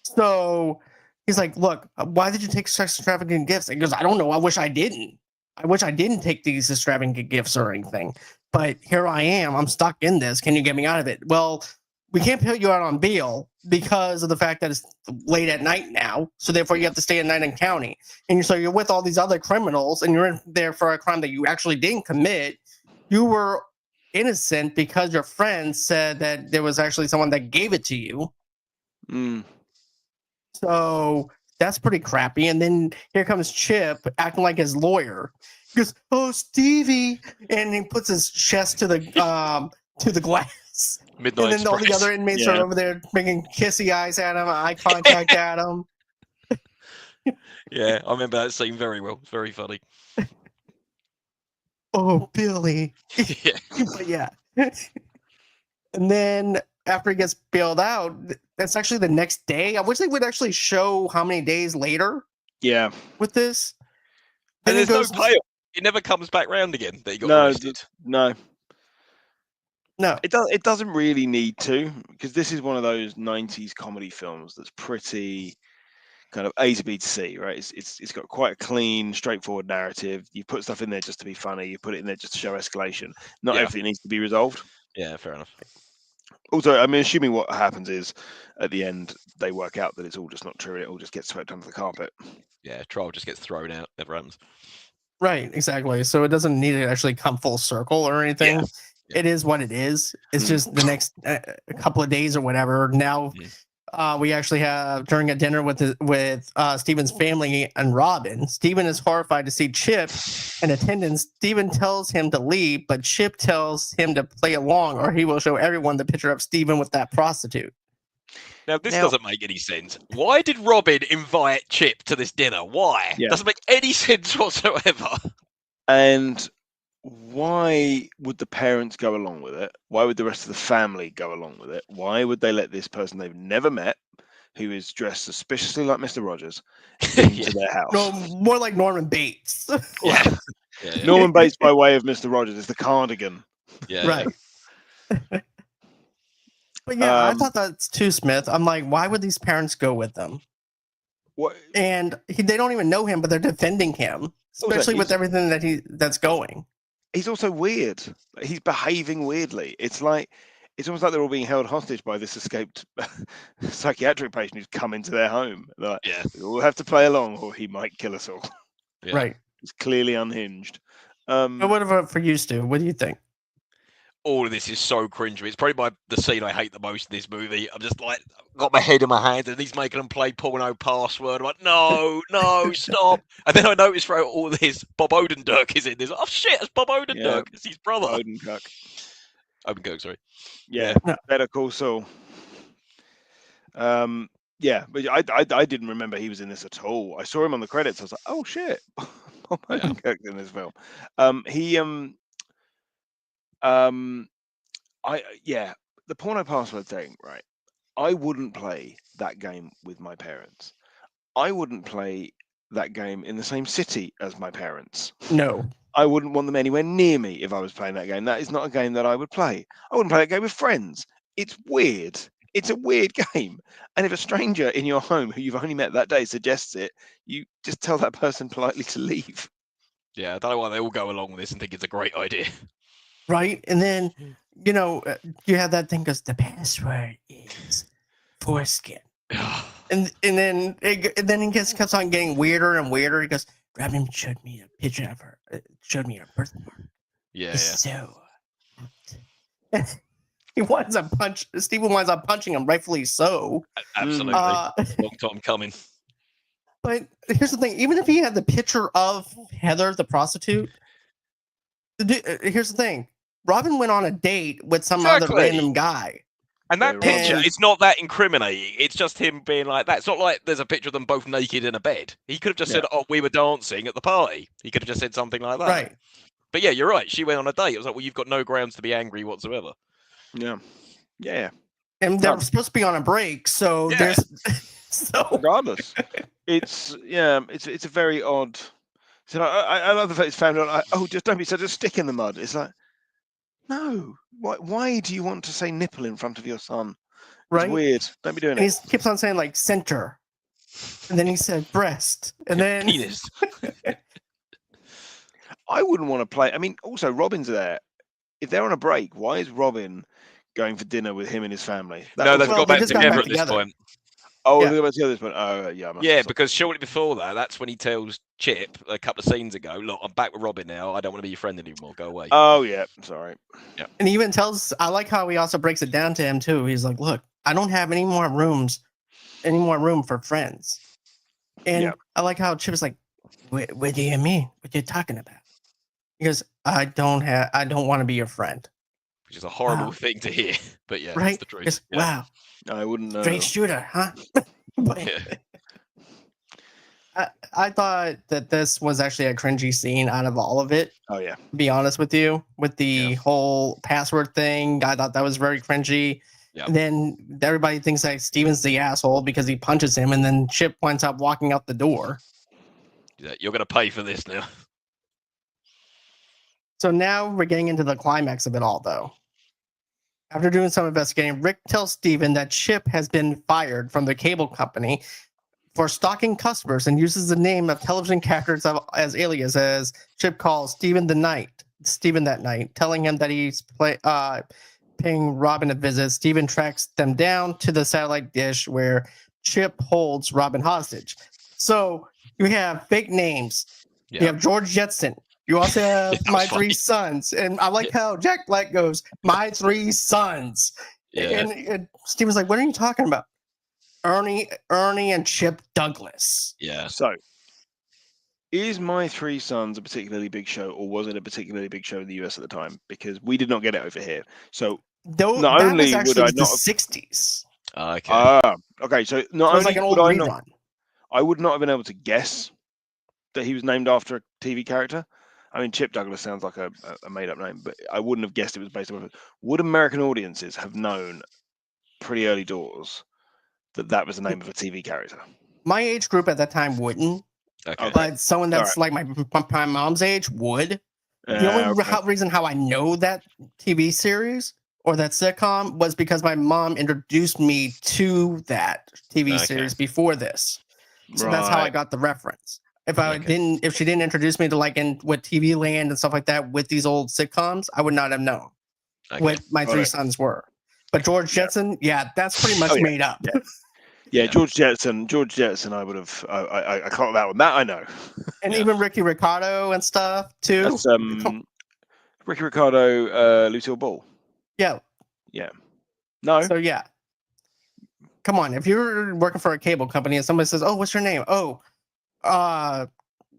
So he's like, "Look, why did you take such extravagant gifts?" He goes, "I don't know. I wish I didn't. I wish I didn't take these extravagant gifts or anything. But here I am. I'm stuck in this. Can you get me out of it?" Well, we can't put you out on bail because of the fact that it's late at night now. So therefore, you have to stay at night in county. And so you're with all these other criminals, and you're in there for a crime that you actually didn't commit. You were innocent because your friends said that there was actually someone that gave it to you. So that's pretty crappy. And then here comes Chip acting like his lawyer. He goes, "Oh, Stevie," and he puts his chest to the glass. Midnight and then all the Express. other inmates are over there making kissy eyes at him, eye contact at him. Yeah, I remember that scene very well. It's very funny. "Oh, Billy." Yeah. But yeah. And then after he gets bailed out, that's actually the next day. I wish they would actually show how many days later. Yeah. With this. And there's no payoff. It never comes back round again that he got arrested. No. No. It doesn't really need to, because this is one of those 90s comedy films that's pretty kind of A to B to C, right? It's got quite a clean, straightforward narrative. You put stuff in there just to be funny. You put it in there just to show escalation. Not everything needs to be resolved. Yeah, fair enough. Also, I mean, assuming what happens is at the end they work out that it's all just not true. It all just gets swept under the carpet. Yeah, trial just gets thrown out. Never happens. Right, exactly. So it doesn't need to actually come full circle or anything. Yeah. It is what it is. It's just the next couple of days or whatever. Now we actually have, during a dinner with Stephen's family and Robin, Stephen is horrified to see Chip in attendance. Stephen tells him to leave, but Chip tells him to play along or he will show everyone the picture of Stephen with that prostitute. Now, this doesn't make any sense. Why did Robin invite Chip to this dinner? Why? Yeah. Doesn't make any sense whatsoever. And why would the parents go along with it? Why would the rest of the family go along with it? Why would they let this person they've never met, who is dressed suspiciously like Mr. Rogers, into their house? No, more like Norman Bates. Yeah. Norman Bates by way of Mr. Rogers is the cardigan. Yeah. Right. But yeah, I thought that's too, Smith. I'm like, why would these parents go with them? What? And they don't even know him, but they're defending him, especially with everything that's going. He's also weird. He's behaving weirdly. It's almost like they're all being held hostage by this escaped psychiatric patient who's come into their home. Like, we'll have to play along, or he might kill us all. Yeah. Right. He's clearly unhinged. But what for you, Stu? What do you think? All of this is so cringy. It's probably the scene I hate the most in this movie. I'm just like, got my head in my hands, and he's making them play porno password. I'm like, no, stop. And then I noticed throughout all this, Bob Odenkirk is in this. Oh shit, it's Bob Odenkirk. Yeah. It's his brother. Odenkirk, sorry. Yeah. Better Call Saul. Yeah, but I didn't remember he was in this at all. I saw him on the credits. I was like, oh shit, Bob Odenkirk's in this film. The porno password thing, right? I wouldn't play that game with my parents. I wouldn't play that game in the same city as my parents. No. I wouldn't want them anywhere near me if I was playing that game. That is not a game that I would play. I wouldn't play that game with friends. It's weird. It's a weird game. And if a stranger in your home who you've only met that day suggests it, you just tell that person politely to leave. Yeah, I don't know why they all go along with this and think it's a great idea. Right? And then, you have that thing because the password is foreskin. And then it keeps on getting weirder and weirder. He goes, Robin showed me a picture of her, showed me her birthmark. Yeah, It's so hot. Steven winds up punching him, rightfully so. Absolutely. Long time coming. But here's the thing: even if he had the picture of Heather, the prostitute, here's the thing: Robin went on a date with some other random guy. And that picture, it's not that incriminating. It's just him being like that. It's not like there's a picture of them both naked in a bed. He could have just said, "Oh, we were dancing at the party." He could have just said something like that. Right. But yeah, you're right. She went on a date. It was like, well, you've got no grounds to be angry whatsoever. Yeah. Yeah. And they were supposed to be on a break, so there's regardless. It's a very odd. So I love the fact it's found out. Oh, just don't be such a stick in the mud. It's like, no. Why do you want to say nipple in front of your son? It's weird. Don't be doing it. He keeps on saying like center, and then he said breast, and then penis. I wouldn't want to play. I mean, also Robin's there. If they're on a break, why is Robin going for dinner with him and his family? No, they've got back together at this point. Oh, they've got back together at this point. Oh, yeah. Yeah, because shortly before that, that's when he tells Chip a couple of scenes ago, "Look, I'm back with Robin now. I don't want to be your friend anymore. Go away." Oh, yeah. Sorry. Yeah. And he even tells. I like how he also breaks it down to him too. He's like, "Look, I don't have any more room for friends." And I like how Chip is like, "What do you mean? What are you talking about?" He goes, I don't want to be your friend. Which is a horrible thing to hear. But yeah, right? That's the truth. Wow. I wouldn't know. Straight shooter, huh? I thought that this was actually a cringy scene out of all of it. Oh, yeah. To be honest with you, with the whole password thing, I thought that was very cringy. Yeah. And then everybody thinks that Steven's the asshole because he punches him, and then Chip winds up walking out the door. Yeah, you're going to pay for this now. So now we're getting into the climax of it all, though. After doing some investigating, Rick tells Steven that Chip has been fired from the cable company for stalking customers and uses the name of television characters as alias, as Chip calls Steven that night, telling him that he's paying Robin a visit. Steven tracks them down to the satellite dish where Chip holds Robin hostage. So you have fake names. You have George Jetson. You also have my three sons. And I like how Jack Black goes, my three sons. Yeah. And Steven's like, what are you talking about? Ernie and Chip Douglas. Yeah. So, is My Three Sons a particularly big show, or was it a particularly big show in the US at the time? Because we did not get it over here. So, not only would I not the 60s. Okay. Okay. So not only like an old rerun. I would not have been able to guess that he was named after a TV character. I mean, Chip Douglas sounds like a made-up name, but I wouldn't have guessed it was based on it. Would American audiences have known pretty early doors that was the name of a TV character? My age group at that time wouldn't. Okay. But someone that's like my mom's age would. The only reason how I know that TV series or that sitcom was because my mom introduced me to that TV series before this. So that's how I got the reference. If she didn't introduce me to with TV Land and stuff like that with these old sitcoms, I would not have known what My Three Sons were. But George Jetson, that's pretty much made up. Yeah, George Jetson, I would have. I caught that one. That I know. And even Ricky Ricardo and stuff too. That's Ricky Ricardo, Lucille Ball. Yeah. Yeah. No. So yeah. Come on, if you're working for a cable company and somebody says, "Oh, what's your name?" "Oh,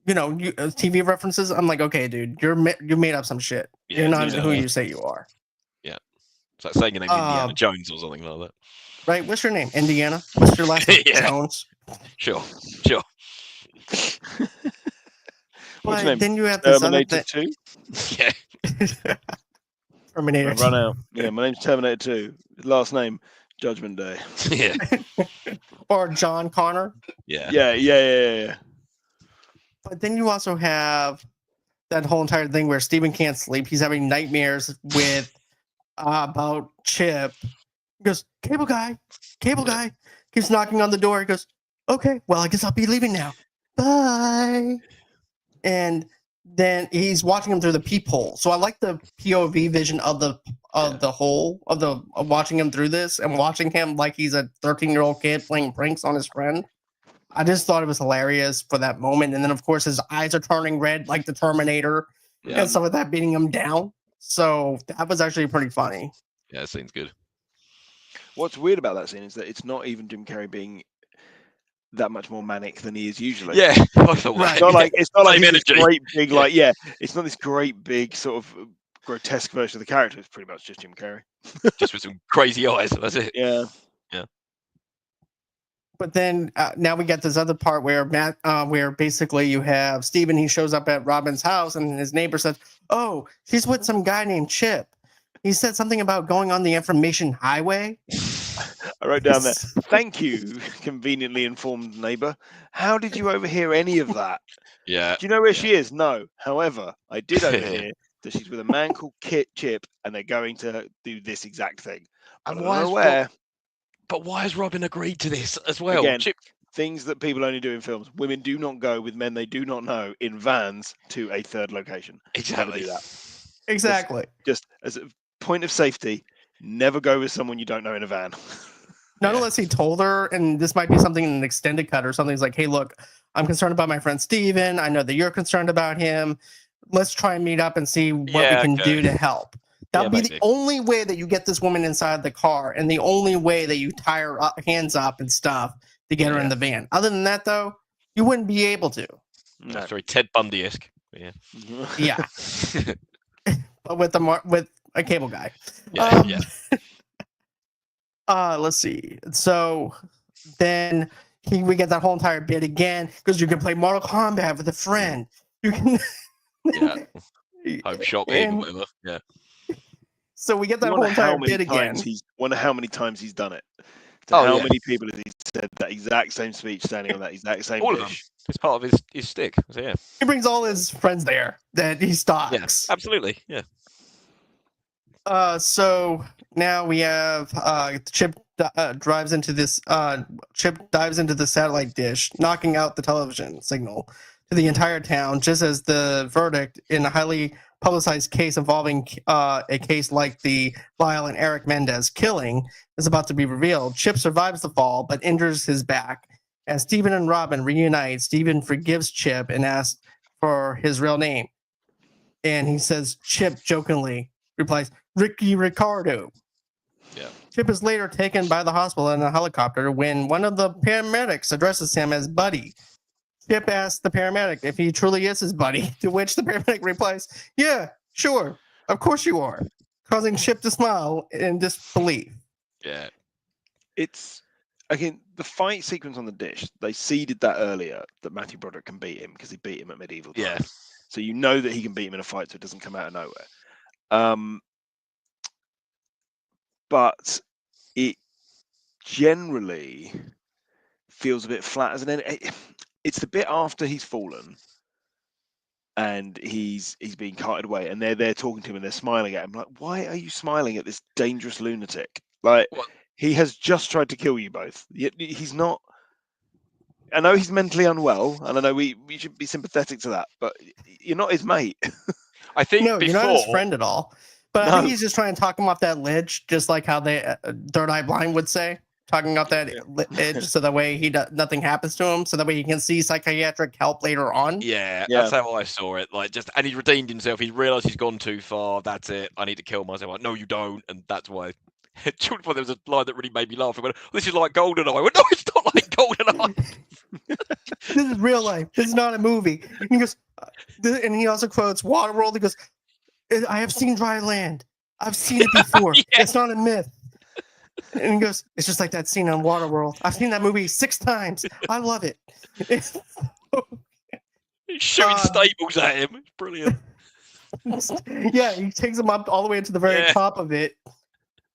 TV references." I'm like, "Okay, dude, you made up some shit. You're not who you say you are." Yeah. It's like saying your name Indiana Jones or something like that. Right? What's your name? Indiana. What's your last name? Jones. Sure. What's your name? Then you have this Terminator 2? Yeah. Terminator 2. Run out. Yeah, my name's Terminator 2. Last name, Judgment Day. Yeah. Or John Connor. Yeah. Yeah. But then you also have that whole entire thing where Steven can't sleep. He's having nightmares with about Chip. He goes, cable guy. Keeps knocking on the door. He goes, okay, well, I guess I'll be leaving now. Bye. And then he's watching him through the peephole. So I like the POV vision of the watching him through this and watching him like he's a 13-year-old kid playing pranks on his friend. I just thought it was hilarious for that moment. And then, of course, his eyes are turning red like the Terminator and some of that beating him down. So that was actually pretty funny. Yeah, that scene's good. What's weird about that scene is that it's not even Jim Carrey being that much more manic than he is usually. Yeah, I thought Right. It's not like Same he's this energy. great big it's not this great big sort of grotesque version of the character. It's pretty much just Jim Carrey. Just with some crazy eyes. That's it. Yeah. But then now we get this other part where where basically you have Steven, he shows up at Robin's house and his neighbor says, oh, she's with some guy named Chip. He said something about going on the information highway. I wrote down there, thank you, conveniently informed neighbor. How did you overhear any of that? Yeah. Do you know where she is? No. However, I did overhear that she's with a man called Chip and they're going to do this exact thing. And I why don't is know where. But why has Robin agreed to this as well? Again, Chip... things that people only do in films. Women do not go with men they do not know in vans to a third location. Exactly. Never do that. Exactly. Just as a point of safety, never go with someone you don't know in a van. Not unless he told her, and this might be something in an extended cut or something. He's like, hey, look, I'm concerned about my friend Steven. I know that you're concerned about him. Let's try and meet up and see what we can do to help. That would be the only way that you get this woman inside the car, and the only way that you tie her hands up and stuff to get her in the van. Other than that, though, you wouldn't be able to. No. That's very Ted Bundy-esque. Yeah. Yeah. But with a cable guy. Yeah. Let's see. So then we get that whole entire bit again because you can play Mortal Kombat with a friend. You can. Home shopping or whatever. Yeah. So we get that whole entire bit again. Wonder how many times he's done it. How many people has he said that exact same speech standing on that exact same all dish? of them. It's part of his stick. So, yeah. He brings all his friends there that he stalks. Yeah, absolutely. Yeah. So now we have Chip dives into the satellite dish, knocking out the television signal to the entire town, just as the verdict in a highly publicized case involving a case like the Lyle and Eric Mendez killing is about to be revealed. Chip survives the fall, but injures his back. As Steven and Robin reunite, Steven forgives Chip and asks for his real name. And he says, Chip jokingly replies, Ricky Ricardo. Yeah. Chip is later taken by the hospital in a helicopter when one of the paramedics addresses him as Buddy. Chip asks the paramedic if he truly is his buddy, to which the paramedic replies, yeah, sure, of course you are, causing Chip to smile in disbelief. Yeah. Again, the fight sequence on the dish, they seeded that earlier that Matthew Broderick can beat him because he beat him at medieval times. Yeah. So you know that he can beat him in a fight so it doesn't come out of nowhere. But it generally feels a bit flat as an end. It's the bit after he's fallen and he's being carted away and they're there talking to him and they're smiling at him. Like, why are you smiling at this dangerous lunatic? Like, what? He has just tried to kill you both. He's not. I know he's mentally unwell, and I know we should be sympathetic to that, but you're not his mate. I think you're not his friend at all. But I think he's just trying to talk him off that ledge, just like how they Third Eye Blind would say, talking off that edge, so that way nothing happens to him, so that way he can see psychiatric help later on. Yeah, that's how I saw it. And he redeemed himself. He realised he's gone too far. That's it. I need to kill myself. Like, no, you don't, and that's why. There was a line that really made me laugh. I went, this is like GoldenEye. I went, no, it's not like GoldenEye. This is real life. This is not a movie. And he goes, and he also quotes Waterworld. He goes, I have seen dry land. I've seen it before. It's not a myth. And he goes, it's just like that scene on Waterworld. I've seen that movie 6 times. I love it. He's shooting staples at him. It's brilliant. Yeah, he takes him up all the way to the very top of it.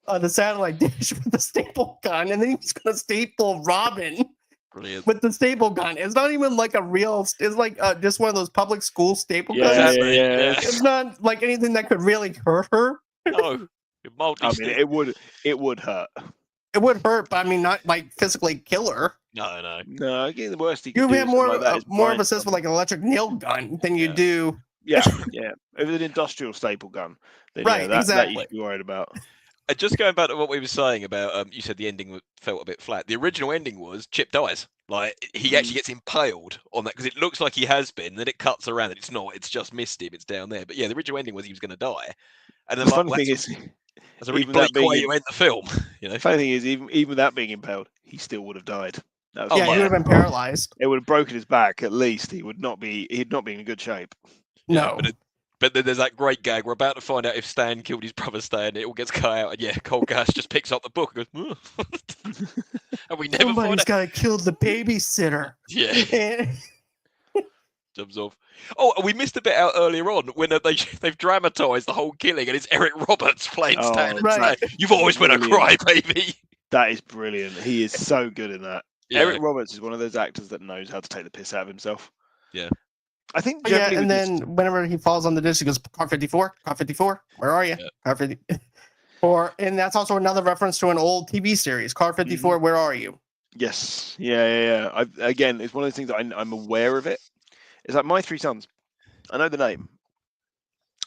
The satellite dish with the staple gun, and then he's going to staple Robin Brilliant. with the staple gun. It's not even like a real. It's like just one of those public school staple Yeah, guns. Exactly. It's not like anything that could really hurt her. No. Mildly I mean, it would hurt. It would hurt, but I mean, not like physically kill her. No. No, again, the worst he could You do have something more like that is more of blind a sense with like an electric nail gun than you Yeah. do. Yeah. If it's an industrial staple gun, then Right, that you exactly. should be worried about. Just going back to what we were saying about, you said the ending felt a bit flat. The original ending was Chip dies. Like he actually gets impaled on that because it looks like he has been. Then it cuts around and it's not. It's just missed him. It's down there. But yeah, the original ending was he was going to die. And then The like, funny well, thing is, that's a really even that bleak way being you end the film. You know. funny thing is, even that being impaled, he still would have died. That was Yeah, fine. he would have been paralyzed. It would have broken his back at least. He'd not be in good shape. Yeah, No. But then there's that great gag. We're about to find out if Stan killed his brother Stan. It all gets cut out, and yeah, Cold Gas just picks up the book and goes, and we never find Somebody's out. got to kill the babysitter. Yeah, jumps off. Oh, and we missed a bit out earlier on when they've dramatised the whole killing, and it's Eric Roberts playing Stan. And right. saying, you've always been a Brilliant. crybaby. That is brilliant. He is so good in that. Yeah. Eric Roberts is one of those actors that knows how to take the piss out of himself. Yeah. I think Yeah, generally and with then this- whenever he falls on the disc, he goes, "Car 54, Car 54, where are you?" Yeah. Car 50. And that's also another reference to an old TV series, Car 54, where are you? Yes, yeah. Again, it's one of those things that I'm aware of it. It's like My Three Sons. I know the name,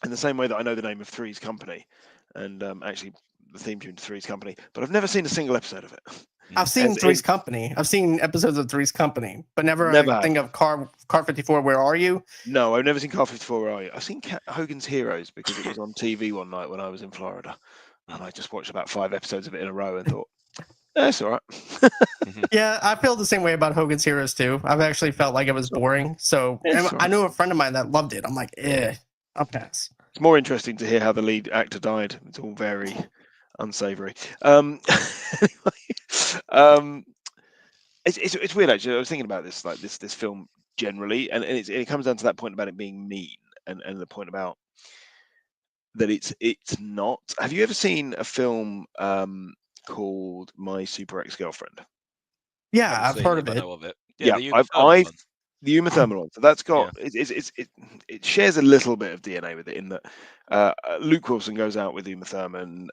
in the same way that I know the name of Three's Company, and actually the theme tune to Three's Company, but I've never seen a single episode of it. I've seen As Three's in- Company. I've seen episodes of Three's Company, but never Never think of Car 54, where are you? No, I've never seen Car 54. Where are you? I've seen Hogan's Heroes because it was on TV one night when I was in Florida, and I just watched about 5 episodes of it in a row and thought, that's all right. Yeah, I feel the same way about Hogan's Heroes too. I've actually felt like it was boring. So It's and I alright. knew a friend of mine that loved it. I'm like, I'll pass. It's more interesting to hear how the lead actor died. It's all very unsavory. Anyway, it's weird actually. I was thinking about this, like this film generally, and it comes down to that point about it being mean, and the point about that it's not. Have you ever seen a film called My Super Ex-Girlfriend? Yeah, I've heard of I it. know of it. Yeah, the Uma Thurman one. the Uma Thurman one. So that's got it shares a little bit of DNA with it in that Luke Wilson goes out with Uma Thurman.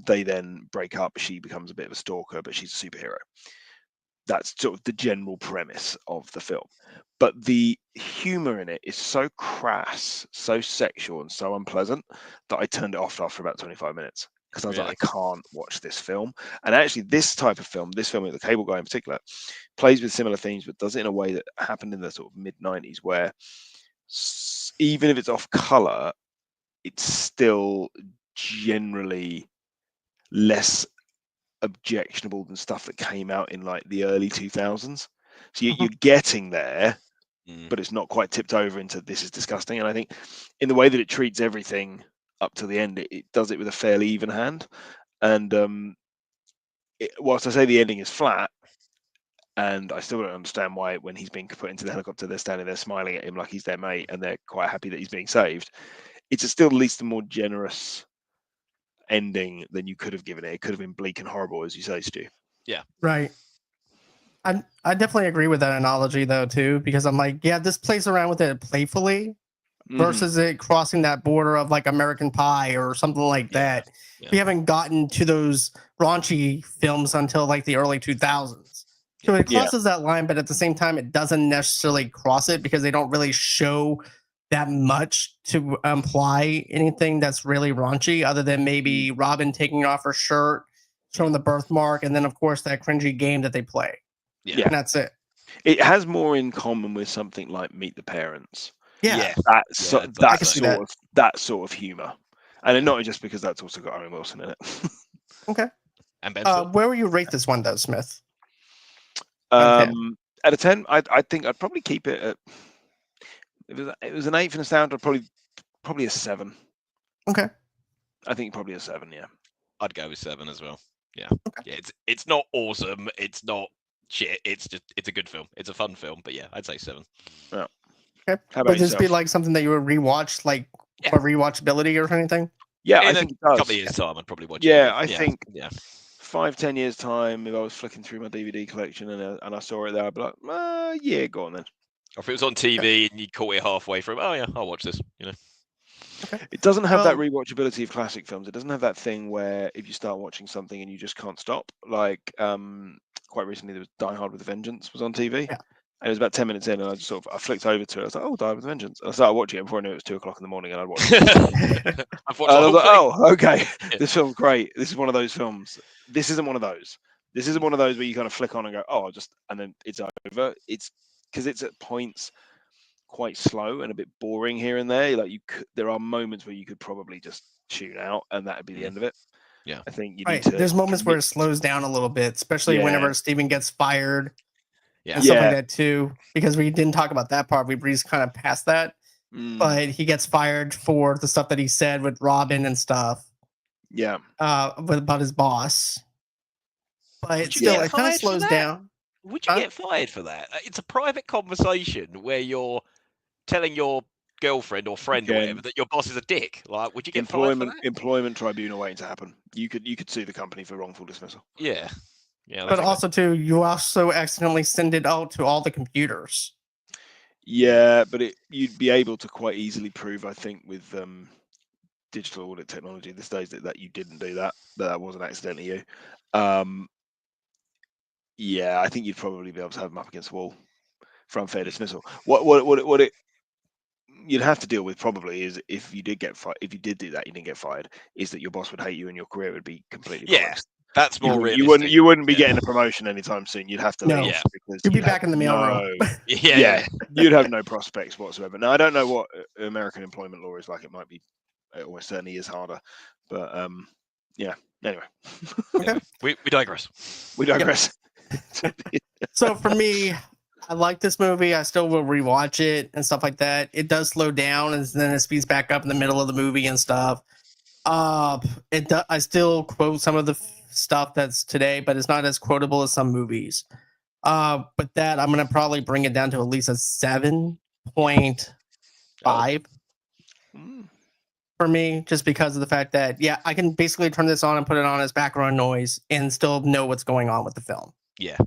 They then break up. She becomes a bit of a stalker, but she's a superhero. That's sort of the general premise of the film. But the humor in it is so crass, so sexual, and so unpleasant that I turned it off after about 25 minutes. Because I was like, I can't watch this film. And actually, this type of film, The Cable Guy in particular, plays with similar themes, but does it in a way that happened in the sort of mid-90s, where even if it's off color, it's still generally less objectionable than stuff that came out in like the early 2000s. So you're getting there, but it's not quite tipped over into this is disgusting. And I think in the way that it treats everything up to the end, it does it with a fairly even hand. And whilst I say the ending is flat, and I still don't understand why when he's being put into the helicopter, they're standing there smiling at him like he's their mate, and they're quite happy that he's being saved. It's still at least a more generous ending than you could have given it. It could have been bleak and horrible, as you say, Stu. Yeah. Right. I definitely agree with that analogy though too, because I'm like, yeah, this plays around with it playfully versus it crossing that border of like American Pie or something like that. Yeah. We haven't gotten to those raunchy films until like the early 2000s. So it crosses that line, but at the same time, it doesn't necessarily cross it because they don't really show that much to imply anything that's really raunchy, other than maybe Robin taking off her shirt, showing the birthmark, and then of course that cringy game that they play. Yeah. And that's it. It has more in common with something like Meet the Parents. Yeah. That sort of humor, and not just because that's also got Owen Wilson in it. Okay. And Ben Where would you rate this one though, Smith? Out of 10, I think I'd probably keep it at. It was an 8 for nostalgia. Probably a 7. Okay. I think probably a 7. Yeah. I'd go with 7 as well. Yeah. Okay. Yeah. It's not awesome. It's not shit. It's a good film. It's a fun film. But yeah, I'd say 7. Yeah. Okay. How about Would this be yourself? like something that you would rewatch, like for rewatchability or anything? Yeah, In I a think it does. couple of years' time, I'd probably watch it. Yeah, I think. Yeah. 5-10 years time, if I was flicking through my DVD collection and I saw it there, I'd be like, yeah, go on then. Or if it was on TV and you caught it halfway through, oh yeah, I'll watch this. It doesn't have that rewatchability of classic films. It doesn't have that thing where if you start watching something and you just can't stop. Like quite recently, there was Die Hard with a Vengeance was on TV. Yeah. And it was about 10 minutes in, and I flicked over to it. I was like, "Oh, Die Hard with a Vengeance!" And I started watching it before I knew it was 2 o'clock in the morning, and I'd watched it. I've And I was like, watched "Oh, okay, Yeah. this film's great. This is one of those films. This isn't one of those. This isn't one of those where you kind of flick on and go, oh, and then it's over. It's because it's at points quite slow and a bit boring here and there. Like there are moments where you could probably just tune out, and that would be the end of it. Yeah, I think you Right. need to. There's moments where it slows down a little bit, especially whenever Steven gets fired and stuff like that too. Because we didn't talk about that part. We breezed kind of past that. But he gets fired for the stuff that he said with Robin and stuff. Yeah. About his boss. But still, it kind of slows down. Would you get fired for that? It's a private conversation where you're telling your girlfriend or friend or whatever that your boss is a dick. Like, would you get fired for that? Employment tribunal waiting to happen. You could sue the company for wrongful dismissal. Yeah. But also too, you also accidentally send it out to all the computers. Yeah, but you'd be able to quite easily prove, I think, with digital audit technology these days that you didn't do that wasn't accidentally you. Yeah, I think you'd probably be able to have them up against the wall for unfair dismissal. What you'd have to deal with probably is if you did get fired, if you did do that, you didn't get fired, is that your boss would hate you and your career would be completely bollocks. That's more realistic. You wouldn't be getting a promotion anytime soon. You'd have to leave because you'd be back in the mailroom. You'd have no prospects whatsoever. Now I don't know what American employment law is like. It might be, it almost certainly is harder. But anyway. Okay. We digress. We digress. So for me, I like this movie. I still will rewatch it and stuff like that. It does slow down and then it speeds back up in the middle of the movie and stuff. I still quote some of the stuff that's today, but it's not as quotable as some movies. But that I'm gonna probably bring it down to at least a 7.5 for me, just because of the fact that I can basically turn this on and put it on as background noise and still know what's going on with the film. Yeah,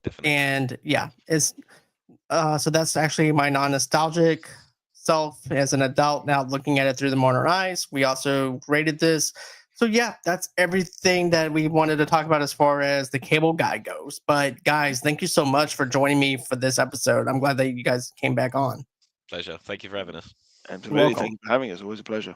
definitely. And it's so that's actually my non-nostalgic self as an adult now looking at it through the modern eyes. We also rated this. So that's everything that we wanted to talk about as far as the cable guy goes. But guys, thank you so much for joining me for this episode. I'm glad that you guys came back on. Pleasure. Thank you for having us. Absolutely. Thank you for having us. Always a pleasure.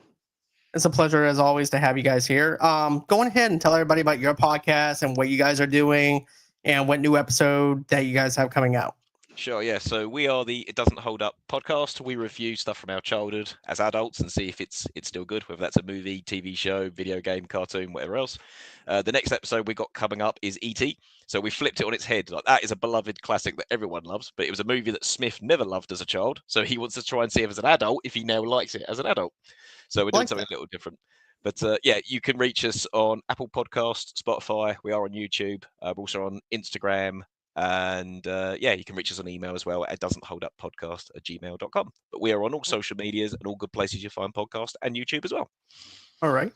It's a pleasure as always to have you guys here. Go ahead and tell everybody about your podcast and what you guys are doing and what new episode that you guys have coming out. Sure, yeah. So we are the It Doesn't Hold Up podcast. We review stuff from our childhood as adults and see if it's still good, whether that's a movie, TV show, video game, cartoon, whatever else. The next episode we got coming up is E.T. So we flipped it on its head. Like, that is a beloved classic that everyone loves, but it was a movie that Smith never loved as a child. So he wants to try and see if as an adult, if he now likes it as an adult. So we're doing something a little different. But you can reach us on Apple Podcasts, Spotify. We are on YouTube. We're also on Instagram. And you can reach us on email as well at doesn'tholduppodcast@gmail.com. But we are on all social medias and all good places you find podcasts and YouTube as well. All right.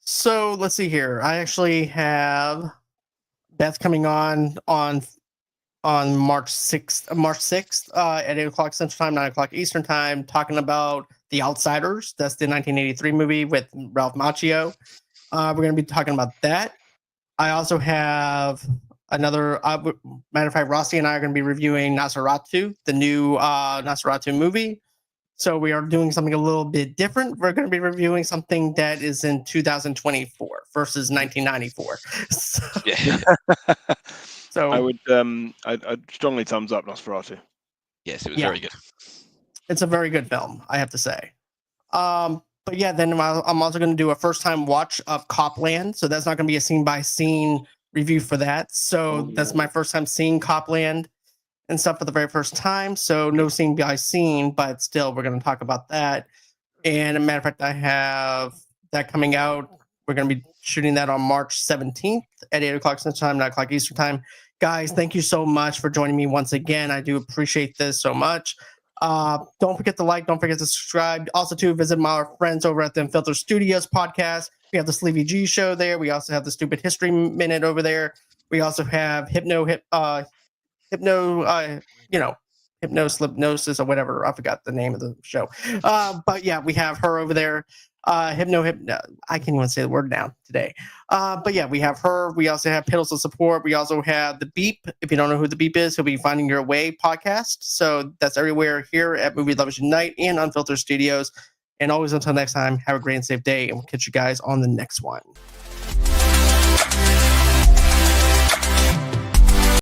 So let's see here. I actually have Beth coming on March 6th at 8 o'clock Central Time, 9 o'clock Eastern Time, talking about The Outsiders. That's the 1983 movie with Ralph Macchio. We're going to be talking about that. I also have another matter of fact, Rossie and I are going to be reviewing Nosferatu, the new Nosferatu movie. So we are doing something a little bit different. We're going to be reviewing something that is in 2024 versus 1994. So I would I'd strongly thumbs up Nosferatu. Yes, it was very good. It's a very good film, I have to say. But then I'm also going to do a first time watch of Copland. So that's not going to be a scene by scene review for that. So that's my first time seeing Copland and stuff for the very first time. So no scene by scene, but still we're going to talk about that. And a matter of fact, I have that coming out. We're going to be shooting that on March 17th at 8 o'clock Central Time, 9 o'clock Eastern Time. Guys, thank you so much for joining me once again. I do appreciate this so much. Don't forget to like, don't forget to subscribe. Also, to visit my friends over at the Unfiltered Studios podcast. We have the Sleevy G show there. We also have the Stupid History Minute over there. We also have hypnosis or whatever. I forgot the name of the show. But yeah, we have her over there. I can't even say the word now today. But yeah, we have her. We also have Pedals of Support. We also have the Beep. If you don't know who the Beep is, he'll be Finding Your Way podcast. So that's everywhere here at Movie Lovers Unite and Unfiltered Studios. And always until next time, have a great and safe day, and we'll catch you guys on the next one.